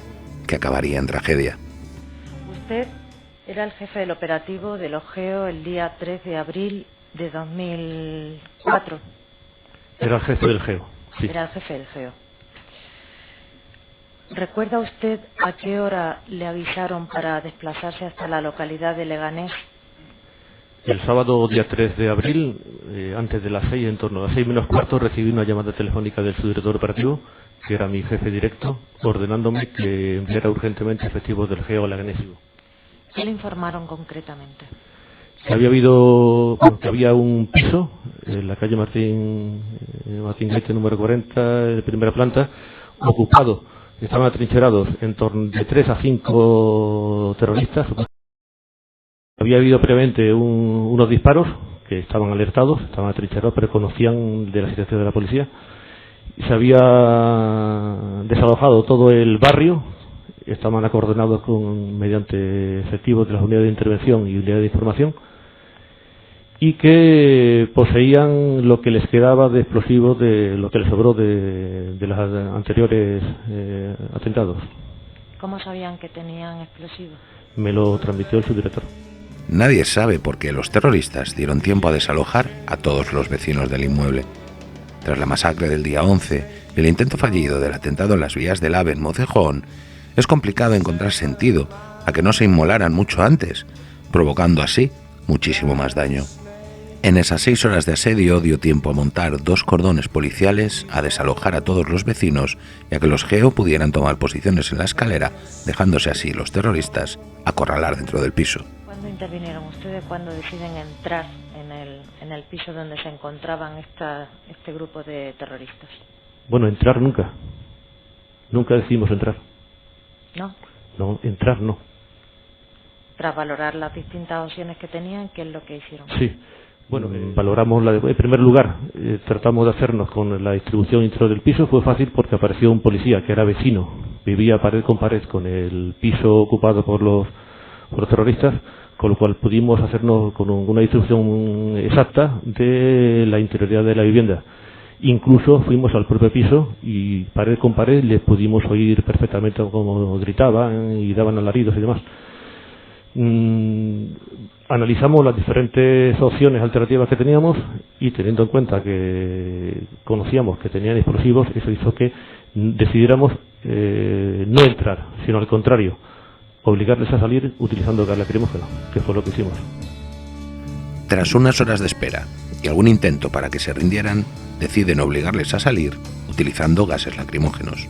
que acabaría en tragedia. Usted era el jefe del operativo de los GEO el día 3 de abril de 2004. Era el jefe del GEO, sí. Era el jefe del GEO. ¿Recuerda usted a qué hora le avisaron para desplazarse hasta la localidad de Leganés? El sábado día 3 de abril, antes de las 6, en torno a las 6 menos cuarto, recibí una llamada telefónica del subdirector operativo, que era mi jefe directo, ordenándome que enviara urgentemente efectivos del GEO al agresivo. ¿Qué le informaron concretamente? Que había un piso en la calle Martín Gaite número 40, en primera planta, ocupado. Estaban atrincherados en torno de 3 a 5 terroristas. Había habido previamente unos disparos que estaban alertados, estaban atrincherados, pero conocían de la situación de la policía. Se había desalojado todo el barrio, estaban acordonados mediante efectivos de las unidades de intervención y unidades de información, y que poseían lo que les quedaba de explosivos, de lo que les sobró de los anteriores atentados. ¿Cómo sabían que tenían explosivos? Me lo transmitió el subdirector. Nadie sabe por qué los terroristas dieron tiempo a desalojar a todos los vecinos del inmueble. Tras la masacre del día 11 y el intento fallido del atentado en las vías del AVE en Mocejón, es complicado encontrar sentido a que no se inmolaran mucho antes, provocando así muchísimo más daño. En esas 6 horas de asedio dio tiempo a montar 2 cordones policiales, a desalojar a todos los vecinos y a que los GEO pudieran tomar posiciones en la escalera, dejándose así los terroristas acorralar dentro del piso. ¿Cuándo intervinieron ustedes? ¿Cuándo deciden entrar en el piso donde se encontraban este grupo de terroristas? Bueno, entrar nunca. Nunca decidimos entrar. ¿No? No, entrar no. Tras valorar las distintas opciones que tenían, ¿qué es lo que hicieron? Sí. Bueno, valoramos en primer lugar, tratamos de hacernos con la distribución interior del piso. Fue fácil porque apareció un policía que era vecino, vivía pared con pared con el piso ocupado por los terroristas, con lo cual pudimos hacernos con una distribución exacta de la interioridad de la vivienda. Incluso fuimos al propio piso y pared con pared les pudimos oír perfectamente cómo gritaban y daban alaridos y demás. Analizamos las diferentes opciones alternativas que teníamos y, teniendo en cuenta que conocíamos que tenían explosivos, eso hizo que decidiéramos no entrar, sino al contrario, obligarles a salir utilizando gas lacrimógeno, que fue lo que hicimos. Tras unas horas de espera y algún intento para que se rindieran, deciden obligarles a salir utilizando gases lacrimógenos.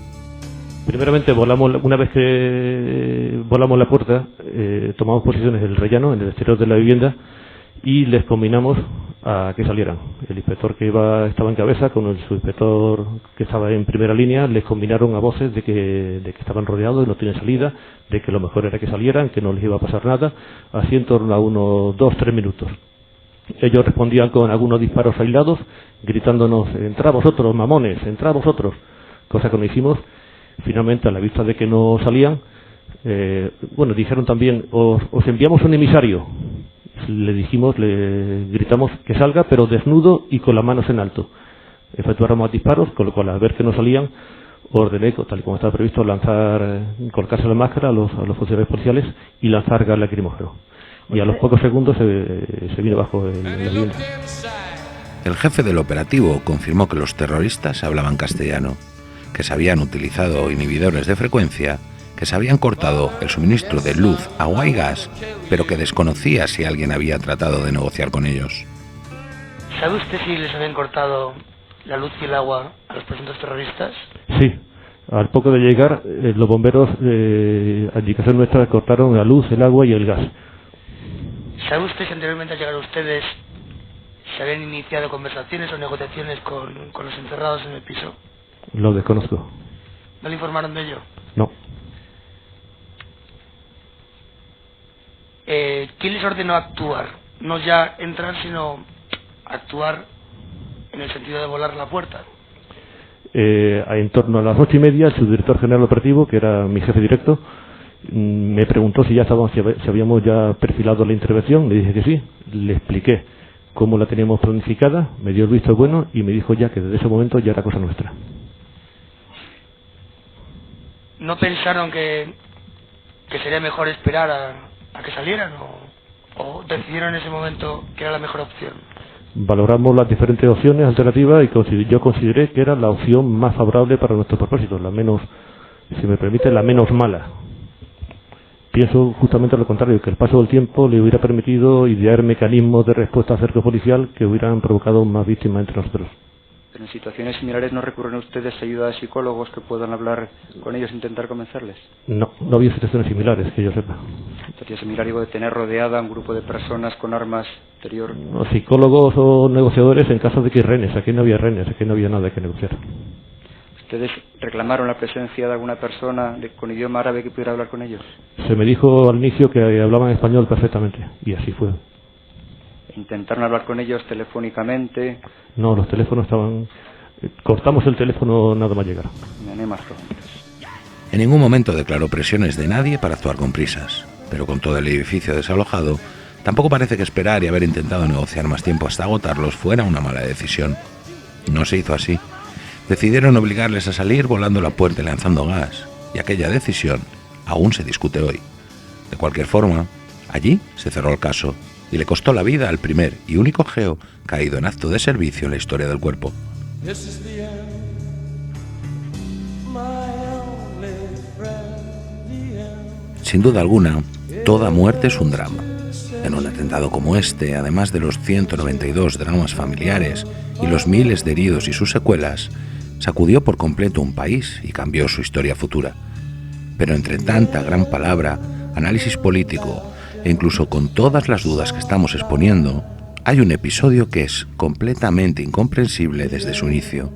Primeramente una vez que volamos la puerta, tomamos posiciones en el rellano, en el exterior de la vivienda, y les combinamos a que salieran. El inspector que estaba en cabeza con el subinspector que estaba en primera línea, les combinaron a voces de que estaban rodeados y no tenían salida, de que lo mejor era que salieran, que no les iba a pasar nada, así en torno a unos 2-3 minutos. Ellos respondían con algunos disparos aislados, gritándonos: entrad vosotros, mamones, entrad vosotros, cosa que no hicimos. Finalmente, a la vista de que no salían, dijeron también: os enviamos un emisario. Le gritamos que salga, pero desnudo y con las manos en alto. Efectuaron más disparos, con lo cual, al ver que no salían, ordené, tal y como estaba previsto, colocarse la máscara a los funcionarios policiales y lanzar gas lacrimógeno. Y a los pocos segundos se vino bajo la vivienda. El jefe del operativo confirmó que los terroristas hablaban castellano, que se habían utilizado inhibidores de frecuencia, que se habían cortado el suministro de luz, agua y gas, pero que desconocía si alguien había tratado de negociar con ellos. ¿Sabe usted si les habían cortado la luz y el agua a los presuntos terroristas? Sí. Al poco de llegar, los bomberos, a indicación nuestra, cortaron la luz, el agua y el gas. ¿Sabe usted si anteriormente al llegar ustedes se habían iniciado conversaciones o negociaciones con los encerrados en el piso? Lo desconozco. ¿No le informaron de ello? No. ¿Quién les ordenó actuar? No ya entrar, sino actuar en el sentido de volar la puerta. En torno a las 8:30, el subdirector general operativo, que era mi jefe directo, me preguntó si habíamos ya perfilado la intervención. Le dije que sí. Le expliqué cómo la teníamos planificada, me dio el visto bueno y me dijo ya que desde ese momento ya era cosa nuestra. ¿No pensaron que sería mejor esperar a que salieran o decidieron en ese momento que era la mejor opción? Valoramos las diferentes opciones alternativas y yo consideré que era la opción más favorable para nuestros propósitos, la menos, si me permite, la menos mala. pienso justamente lo contrario, que el paso del tiempo le hubiera permitido idear mecanismos de respuesta cerco-policial que hubieran provocado más víctimas entre nosotros. Pero en situaciones similares no recurren a ustedes a ayuda de psicólogos que puedan hablar con ellos e intentar convencerles. No había situaciones similares, que yo sepa. ¿Sería similar algo de tener rodeada a un grupo de personas con armas exterior? No, psicólogos o negociadores en caso de que hay rehenes. Aquí no había rehenes, aquí no había nada que negociar. ¿Ustedes reclamaron la presencia de alguna persona con idioma árabe que pudiera hablar con ellos? Se me dijo al inicio que hablaban español perfectamente, y así fue. ¿Intentaron hablar con ellos telefónicamente? No, los teléfonos estaban... Cortamos el teléfono nada más llegar. Me animé más preguntas. En ningún momento declaró presiones de nadie para actuar con prisas, pero con todo el edificio desalojado, tampoco parece que esperar y haber intentado negociar más tiempo hasta agotarlos fuera una mala decisión. No se hizo así. Decidieron obligarles a salir volando la puerta y lanzando gas, y aquella decisión aún se discute hoy. De cualquier forma, allí se cerró el caso, y le costó la vida al primer y único geo caído en acto de servicio en la historia del cuerpo. Sin duda alguna, toda muerte es un drama. En un atentado como este, además de los 192 dramas familiares y los miles de heridos y sus secuelas, sacudió por completo un país y cambió su historia futura. Pero entre tanta gran palabra, análisis político e incluso con todas las dudas que estamos exponiendo, hay un episodio que es completamente incomprensible desde su inicio.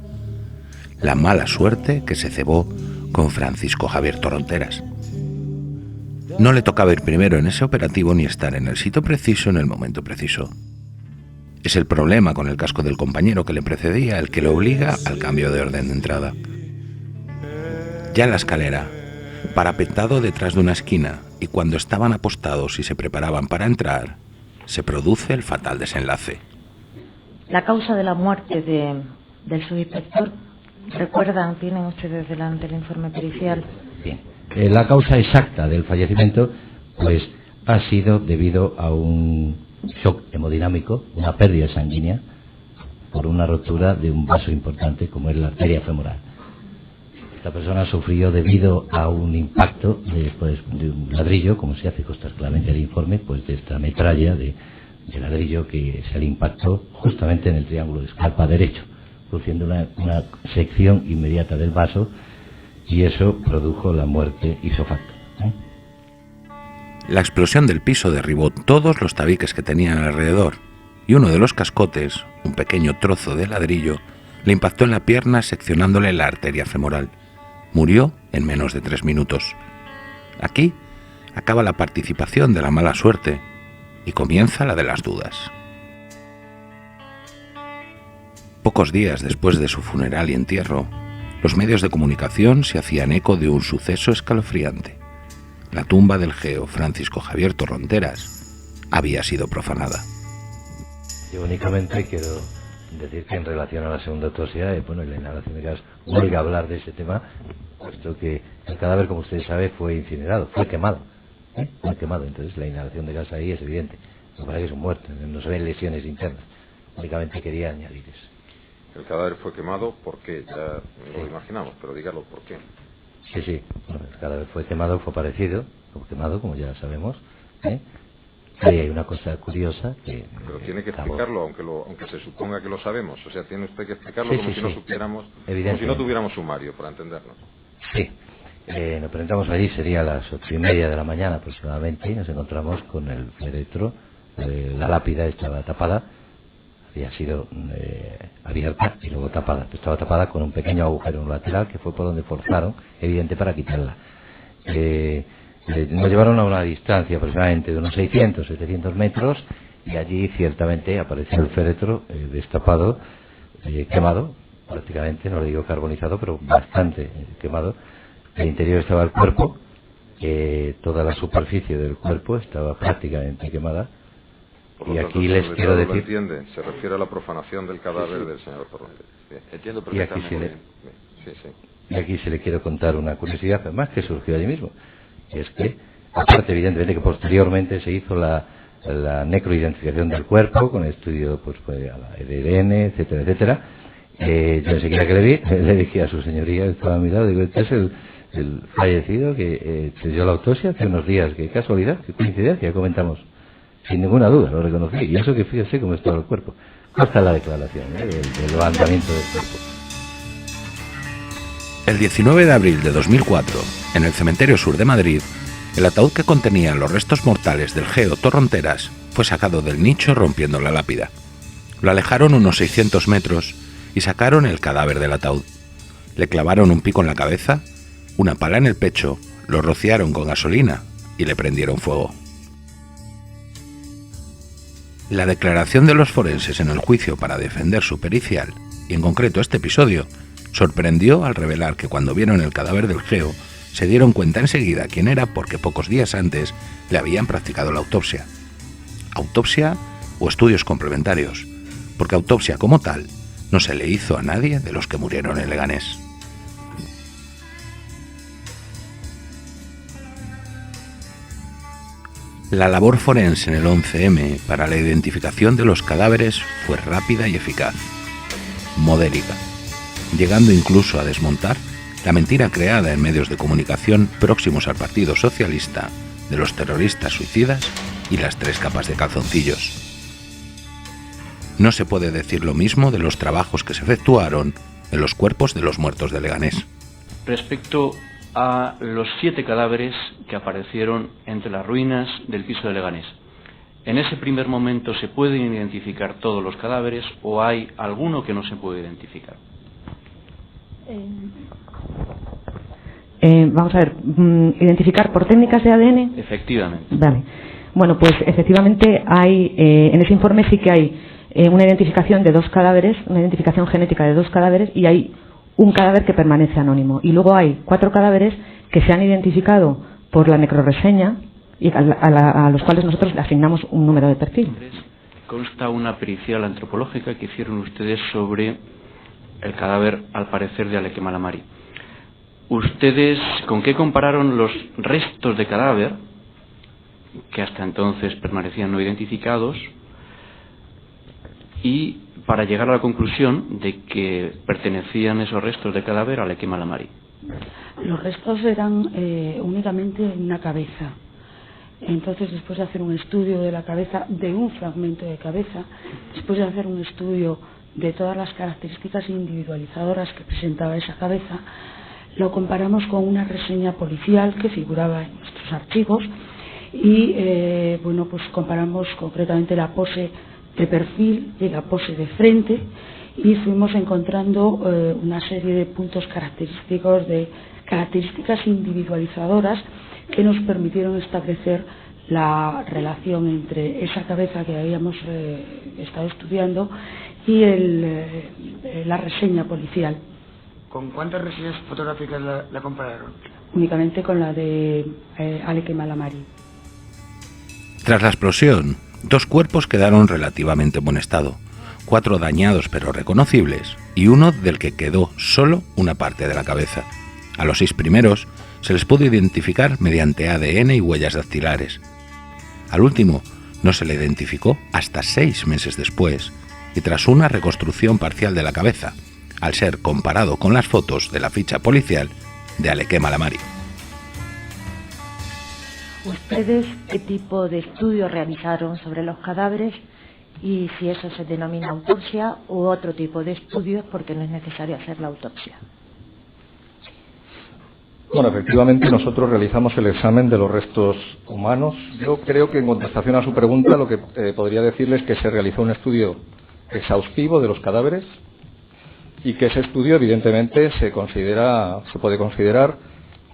La mala suerte que se cebó con Francisco Javier Torronteras. No le tocaba ir primero en ese operativo ni estar en el sitio preciso en el momento preciso. Es el problema con el casco del compañero que le precedía el que le obliga al cambio de orden de entrada. Ya en la escalera, parapetado detrás de una esquina, y cuando estaban apostados y se preparaban para entrar, se produce el fatal desenlace. La causa de la muerte del subinspector, ¿recuerdan? ¿Tienen ustedes delante el informe pericial? Bien. La causa exacta del fallecimiento, pues, ha sido debido a un shock hemodinámico, una pérdida sanguínea, por una rotura de un vaso importante como es la arteria femoral. Esta persona sufrió debido a un impacto de un ladrillo, como se hace constar claramente el informe, pues de esta metralla de ladrillo que se le impactó justamente en el triángulo de escarpa derecho, produciendo una sección inmediata del vaso, y eso produjo la muerte ipso facto. La explosión del piso derribó todos los tabiques que tenían alrededor, y uno de los cascotes, un pequeño trozo de ladrillo, le impactó en la pierna seccionándole la arteria femoral. Murió en menos de 3 minutos. Aquí acaba la participación de la mala suerte y comienza la de las dudas. Pocos días después de su funeral y entierro, los medios de comunicación se hacían eco de un suceso escalofriante. La tumba del geo Francisco Javier Torronteras había sido profanada. Yo únicamente quiero decir que en relación a la segunda autopsia, la inhalación de gas, huelga hablar de ese tema, puesto que el cadáver, como ustedes saben, fue incinerado, fue quemado. Fue quemado, entonces la inhalación de gas ahí es evidente. Lo que pasa es que es un muerto, no se ven lesiones internas. Únicamente quería añadir eso. El cadáver fue quemado, ¿por qué? Ya lo imaginamos, pero dígalo por qué. Sí. Bueno, el cadáver fue quemado, fue quemado, como ya sabemos. Ahí hay una cosa curiosa que... Pero tiene que explicarlo, aunque se suponga que lo sabemos. O sea, tiene usted que explicarlo como si no supiéramos, como si no tuviéramos sumario, para entenderlo. Sí. Nos presentamos allí, sería a las 8:30 de la mañana aproximadamente, y nos encontramos con el féretro. La lápida estaba tapada, había sido abierta y luego tapada. Estaba tapada con un pequeño agujero lateral que fue por donde forzaron, evidente, para quitarla. Nos llevaron a una distancia aproximadamente de unos 700 metros, y allí ciertamente apareció el féretro destapado, quemado, prácticamente, no le digo carbonizado, pero bastante quemado. En el interior estaba el cuerpo, toda la superficie del cuerpo estaba prácticamente quemada. Por lo y tanto, aquí les quiero decir... Lo entiende, se refiere a la profanación del cadáver del señor Torronteras. Entiendo perfectamente. Y aquí se le quiero contar una curiosidad, además, que surgió allí mismo. Es que, aparte evidentemente que posteriormente se hizo la necroidentificación del cuerpo con estudio a la EDN, etcétera. Yo enseguida que le vi, le dije a su señoría, estaba a mi lado, digo, este es el fallecido que se dio la autopsia hace unos días. Qué casualidad, qué coincidencia, comentamos. Sin ninguna duda, lo reconocí. Y eso que fíjese cómo está el cuerpo. Consta la declaración del levantamiento del cuerpo. El 19 de abril de 2004, en el cementerio sur de Madrid, el ataúd que contenía los restos mortales del geo Torronteras fue sacado del nicho rompiendo la lápida. Lo alejaron unos 600 metros y sacaron el cadáver del ataúd. Le clavaron un pico en la cabeza, una pala en el pecho, lo rociaron con gasolina y le prendieron fuego. La declaración de los forenses en el juicio para defender su pericial, y en concreto este episodio, sorprendió al revelar que cuando vieron el cadáver del geo, se dieron cuenta enseguida quién era porque pocos días antes le habían practicado la autopsia. Autopsia o estudios complementarios, porque autopsia como tal no se le hizo a nadie de los que murieron en Leganés. La labor forense en el 11M para la identificación de los cadáveres fue rápida y eficaz, modélica, llegando incluso a desmontar la mentira creada en medios de comunicación próximos al Partido Socialista de los terroristas suicidas y las 3 capas de calzoncillos. No se puede decir lo mismo de los trabajos que se efectuaron en los cuerpos de los muertos de Leganés. Respecto a los 7 cadáveres que aparecieron entre las ruinas del piso de Leganés, ¿en ese primer momento se pueden identificar todos los cadáveres o hay alguno que no se puede identificar? Vamos a ver, ¿identificar por técnicas de ADN? Efectivamente. Vale. Bueno, pues efectivamente hay, en ese informe sí que hay una identificación de 2 cadáveres, una identificación genética de 2 cadáveres y hay un cadáver que permanece anónimo. Y luego hay 4 cadáveres que se han identificado por la necrorreseña y a los cuales nosotros le asignamos un número de perfil. Consta una pericial antropológica que hicieron ustedes sobre el cadáver, al parecer, de Aleque Malamari. ¿Ustedes con qué compararon los restos de cadáver, que hasta entonces permanecían no identificados, y para llegar a la conclusión de que pertenecían esos restos de cadáver a Aleque Malamari? Los restos eran únicamente en una cabeza. Entonces, después de hacer un estudio de la cabeza, de un fragmento de cabeza, después de hacer un estudio de todas las características individualizadoras que presentaba esa cabeza, lo comparamos con una reseña policial que figuraba en nuestros archivos y bueno, pues comparamos concretamente la pose de perfil y la pose de frente y fuimos encontrando una serie de puntos característicos, de características individualizadoras que nos permitieron establecer la relación entre esa cabeza que habíamos estado estudiando y la reseña policial. ¿Con cuántas reseñas fotográficas la compararon? Únicamente con la de Aleque Malamari. Tras la explosión, 2 cuerpos quedaron relativamente en buen estado, 4 dañados pero reconocibles y uno del que quedó solo una parte de la cabeza. A los 6 primeros se les pudo identificar mediante ADN y huellas dactilares. Al último no se le identificó hasta 6 meses después y tras una reconstrucción parcial de la cabeza, al ser comparado con las fotos de la ficha policial de Aleque Malamari. ¿Ustedes qué tipo de estudio realizaron sobre los cadáveres y si eso se denomina autopsia u otro tipo de estudios porque no es necesario hacer la autopsia? Bueno, efectivamente nosotros realizamos el examen de los restos humanos. Yo creo que en contestación a su pregunta lo que podría decirles es que se realizó un estudio exhaustivo de los cadáveres y que ese estudio evidentemente se puede considerar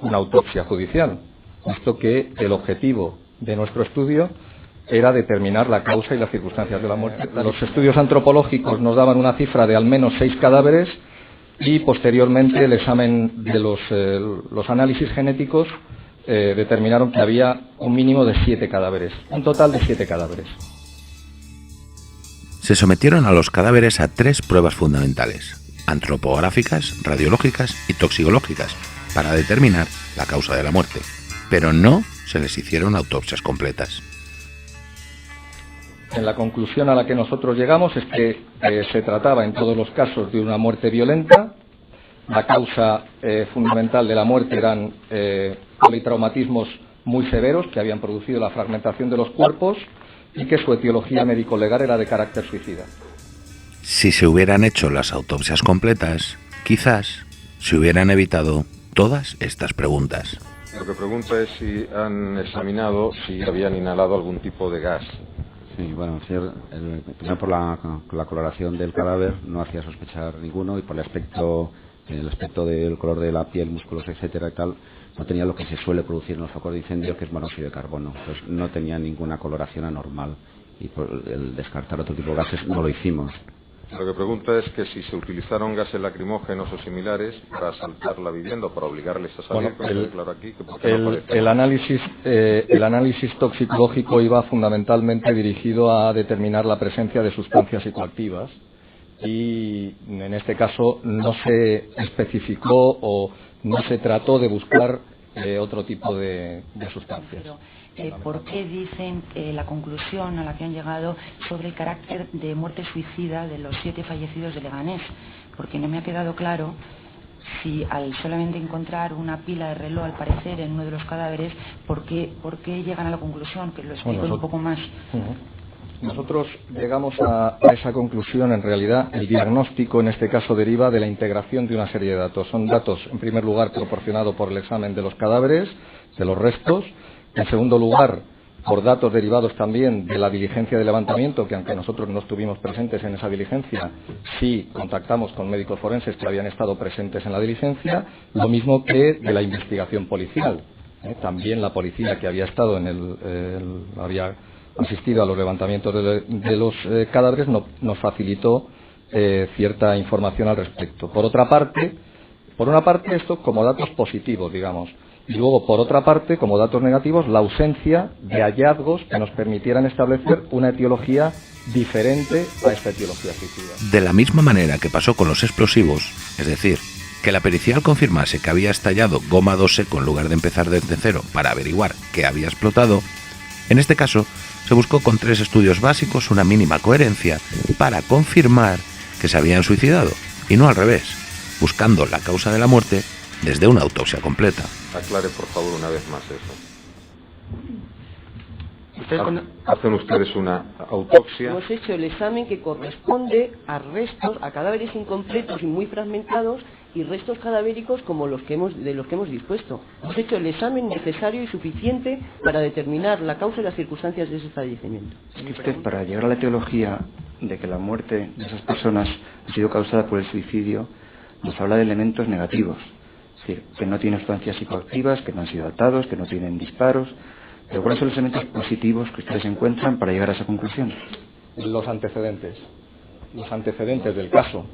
una autopsia judicial, puesto que el objetivo de nuestro estudio era determinar la causa y las circunstancias de la muerte. Los estudios antropológicos nos daban una cifra de al menos 6 cadáveres y posteriormente el examen de los análisis genéticos determinaron que había un mínimo de 7 cadáveres, un total de 7 cadáveres. Se sometieron a los cadáveres a 3 pruebas fundamentales, antropográficas, radiológicas y toxicológicas, para determinar la causa de la muerte, pero no se les hicieron autopsias completas. En la conclusión a la que nosotros llegamos es que se trataba en todos los casos de una muerte violenta la causa fundamental de la muerte eran politraumatismos muy severos que habían producido la fragmentación de los cuerpos y que su etiología médico-legal era de carácter suicida. Si se hubieran hecho las autopsias completas, quizás se hubieran evitado todas estas preguntas. Lo que pregunto es si han examinado si habían inhalado algún tipo de gas. Sí, bueno, señor, primero por la coloración del cadáver no hacía sospechar ninguno, y por el aspecto del color de la piel, músculos, etcétera y tal, no tenía lo que se suele producir en los focos de incendio, que es monóxido de carbono. Entonces no tenía ninguna coloración anormal, y por el descartar otro tipo de gases no lo hicimos. Lo que pregunto es que si se utilizaron gases lacrimógenos o similares para asaltar la vivienda o para obligarles a salir, bueno, claro aquí, que ¿por qué no aparece? El análisis toxicológico iba fundamentalmente dirigido a determinar la presencia de sustancias psicoactivas, y en este caso no se especificó o no se trató de buscar otro tipo de sustancias. ¿Por qué dicen la conclusión a la que han llegado sobre el carácter de muerte suicida de los 7 fallecidos de Leganés? Porque no me ha quedado claro si al solamente encontrar una pila de reloj, al parecer, en uno de los cadáveres, ¿por qué llegan a la conclusión? Que lo explico un poco más. Nosotros llegamos a esa conclusión. En realidad, el diagnóstico en este caso deriva de la integración de una serie de datos. Son datos, en primer lugar, proporcionados por el examen de los cadáveres, de los restos. En segundo lugar, por datos derivados también de la diligencia de levantamiento, que aunque nosotros no estuvimos presentes en esa diligencia, sí contactamos con médicos forenses que habían estado presentes en la diligencia, lo mismo que de la investigación policial. También la policía que había estado había asistido a los levantamientos de los cadáveres nos facilitó cierta información al respecto. Por una parte esto como datos positivos, digamos. Y luego, por otra parte, como datos negativos, la ausencia de hallazgos que nos permitieran establecer una etiología diferente a esta etiología suicida. De la misma manera que pasó con los explosivos, es decir, que la pericial confirmase que había estallado goma 2 seco en lugar de empezar desde cero para averiguar qué había explotado, en este caso se buscó con 3 estudios básicos una mínima coherencia para confirmar que se habían suicidado, y no al revés, buscando la causa de la muerte desde una autopsia completa. Aclare, por favor, una vez más eso. ¿Hacen ustedes una autopsia? Hemos hecho el examen que corresponde a restos, a cadáveres incompletos y muy fragmentados, y restos cadavéricos como de los que hemos dispuesto. Hemos hecho el examen necesario y suficiente para determinar la causa y las circunstancias de ese fallecimiento. Es que usted, para llegar a la teología de que la muerte de esas personas ha sido causada por el suicidio, nos habla de elementos negativos. Es decir, que no tienen sustancias psicoactivas, que no han sido atados, que no tienen disparos. Pero ¿cuáles son los elementos positivos que ustedes encuentran para llegar a esa conclusión? Los antecedentes del caso,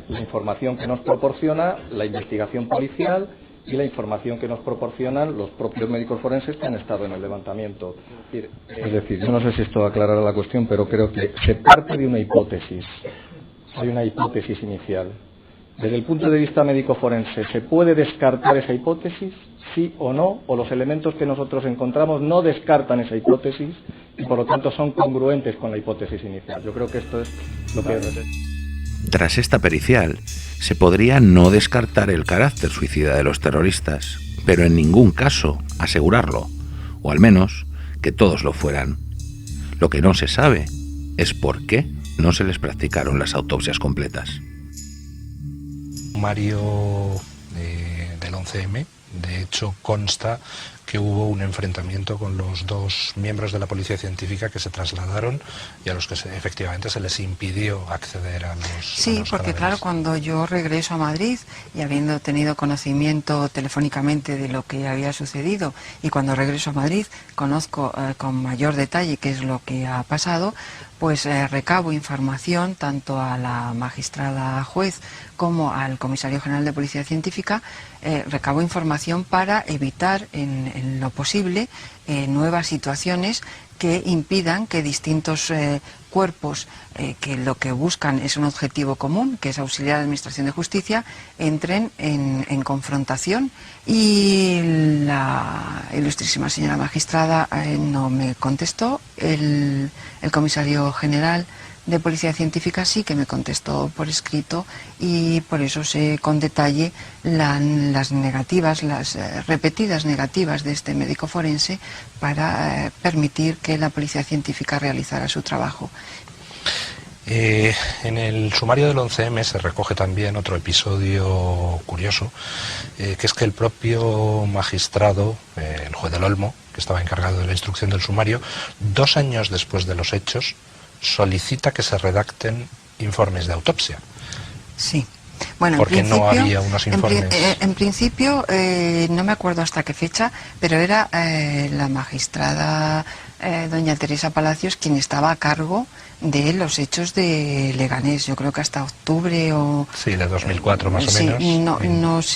la información que nos proporciona la investigación policial y la información que nos proporcionan los propios médicos forenses que han estado en el levantamiento. Es decir, yo no sé si esto aclarará la cuestión, pero creo que se parte de una hipótesis. Hay una hipótesis inicial. Desde el punto de vista médico-forense, ¿se puede descartar esa hipótesis? ¿Sí o no? ¿O los elementos que nosotros encontramos no descartan esa hipótesis y por lo tanto son congruentes con la hipótesis inicial? Yo creo que esto es lo que... Tras esta pericial, se podría no descartar el carácter suicida de los terroristas, pero en ningún caso asegurarlo, o al menos que todos lo fueran. Lo que no se sabe es por qué no se les practicaron las autopsias completas. Sumario del 11M, de hecho consta que hubo un enfrentamiento con los 2 miembros de la policía científica que se trasladaron y a los que efectivamente se les impidió acceder a los Sí, porque claro, cuando yo regreso a Madrid y habiendo tenido conocimiento telefónicamente de lo que había sucedido, y cuando regreso a Madrid conozco con mayor detalle qué es lo que ha pasado, pues recabo información tanto a la magistrada juez como al comisario general de Policía Científica, recabo información para evitar en lo posible nuevas situaciones que impidan que distintos cuerpos que lo que buscan es un objetivo común, que es auxiliar a la Administración de Justicia, entren en confrontación. Y la ilustrísima señora magistrada no me contestó. El comisario general de Policía Científica sí que me contestó por escrito, y por eso sé con detalle las negativas, las repetidas negativas de este médico forense para permitir que la Policía Científica realizara su trabajo. En el sumario del 11M se recoge también otro episodio curioso, que es que el propio magistrado, el juez del Olmo, que estaba encargado de la instrucción del sumario, 2 años después de los hechos, solicita que se redacten informes de autopsia. Sí. Bueno, porque no había unos informes. En principio, no me acuerdo hasta qué fecha, pero era la magistrada doña Teresa Palacios quien estaba a cargo de los hechos de Leganés. Yo creo que hasta octubre o... Sí, de 2004 más o menos.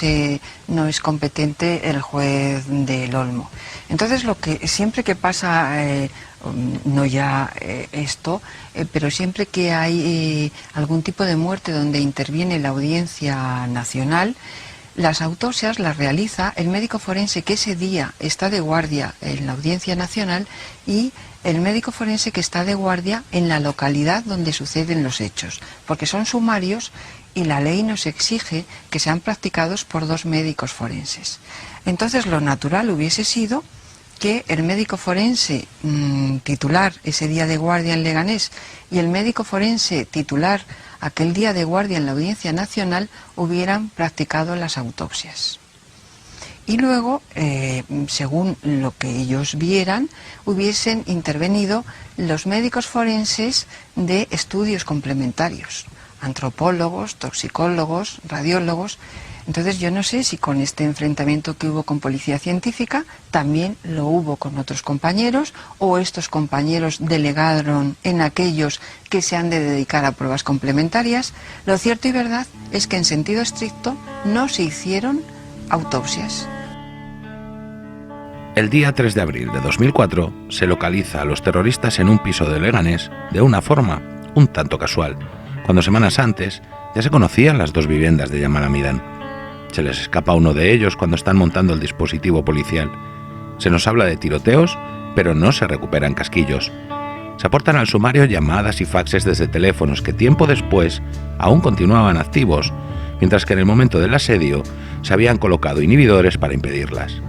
No es competente el juez del Olmo. Entonces, siempre que pasa, no ya esto, pero siempre que hay algún tipo de muerte donde interviene la Audiencia Nacional, las autopsias las realiza el médico forense que ese día está de guardia en la Audiencia Nacional y el médico forense que está de guardia en la localidad donde suceden los hechos, porque son sumarios y la ley nos exige que sean practicados por 2 médicos forenses. Entonces, lo natural hubiese sido que el médico forense titular ese día de guardia en Leganés y el médico forense titular aquel día de guardia en la Audiencia Nacional hubieran practicado las autopsias. Y luego, según lo que ellos vieran, hubiesen intervenido los médicos forenses de estudios complementarios, antropólogos, toxicólogos, radiólogos. Entonces yo no sé si con este enfrentamiento que hubo con Policía Científica también lo hubo con otros compañeros, o estos compañeros delegaron en aquellos que se han de dedicar a pruebas complementarias. Lo cierto y verdad es que en sentido estricto no se hicieron autopsias. El día 3 de abril de 2004 se localiza a los terroristas en un piso de Leganés de una forma un tanto casual, cuando semanas antes ya se conocían las 2 viviendas de Yamal Amidán. Se les escapa uno de ellos cuando están montando el dispositivo policial. Se nos habla de tiroteos, pero no se recuperan casquillos. Se aportan al sumario llamadas y faxes desde teléfonos que tiempo después aún continuaban activos, mientras que en el momento del asedio se habían colocado inhibidores para impedirlas.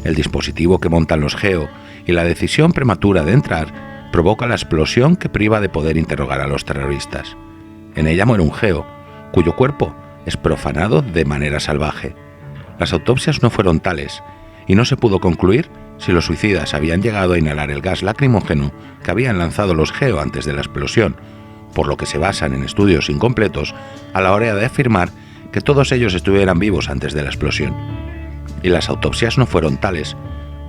El dispositivo que montan los GEO y la decisión prematura de entrar provoca la explosión que priva de poder interrogar a los terroristas. En ella muere un GEO, cuyo cuerpo es profanado de manera salvaje. Las autopsias no fueron tales y no se pudo concluir si los suicidas habían llegado a inhalar el gas lacrimógeno que habían lanzado los GEO antes de la explosión, por lo que se basan en estudios incompletos a la hora de afirmar que todos ellos estuvieran vivos antes de la explosión. Y las autopsias no fueron tales,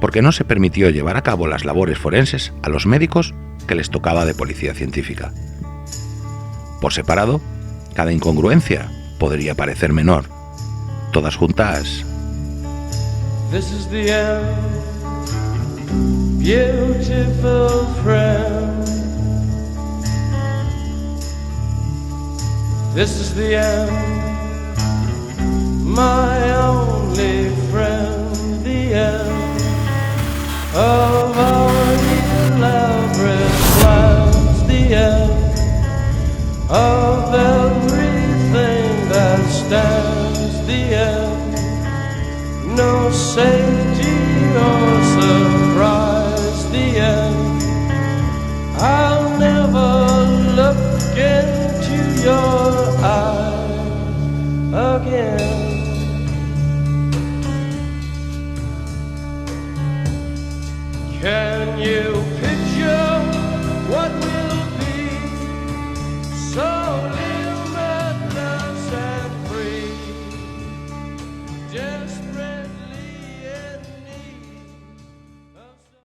porque no se permitió llevar a cabo las labores forenses a los médicos que les tocaba de Policía Científica. Por separado, cada incongruencia podría parecer menor. Todas juntas. This is the end, beautiful friend. This is the end, my only friend, the end of our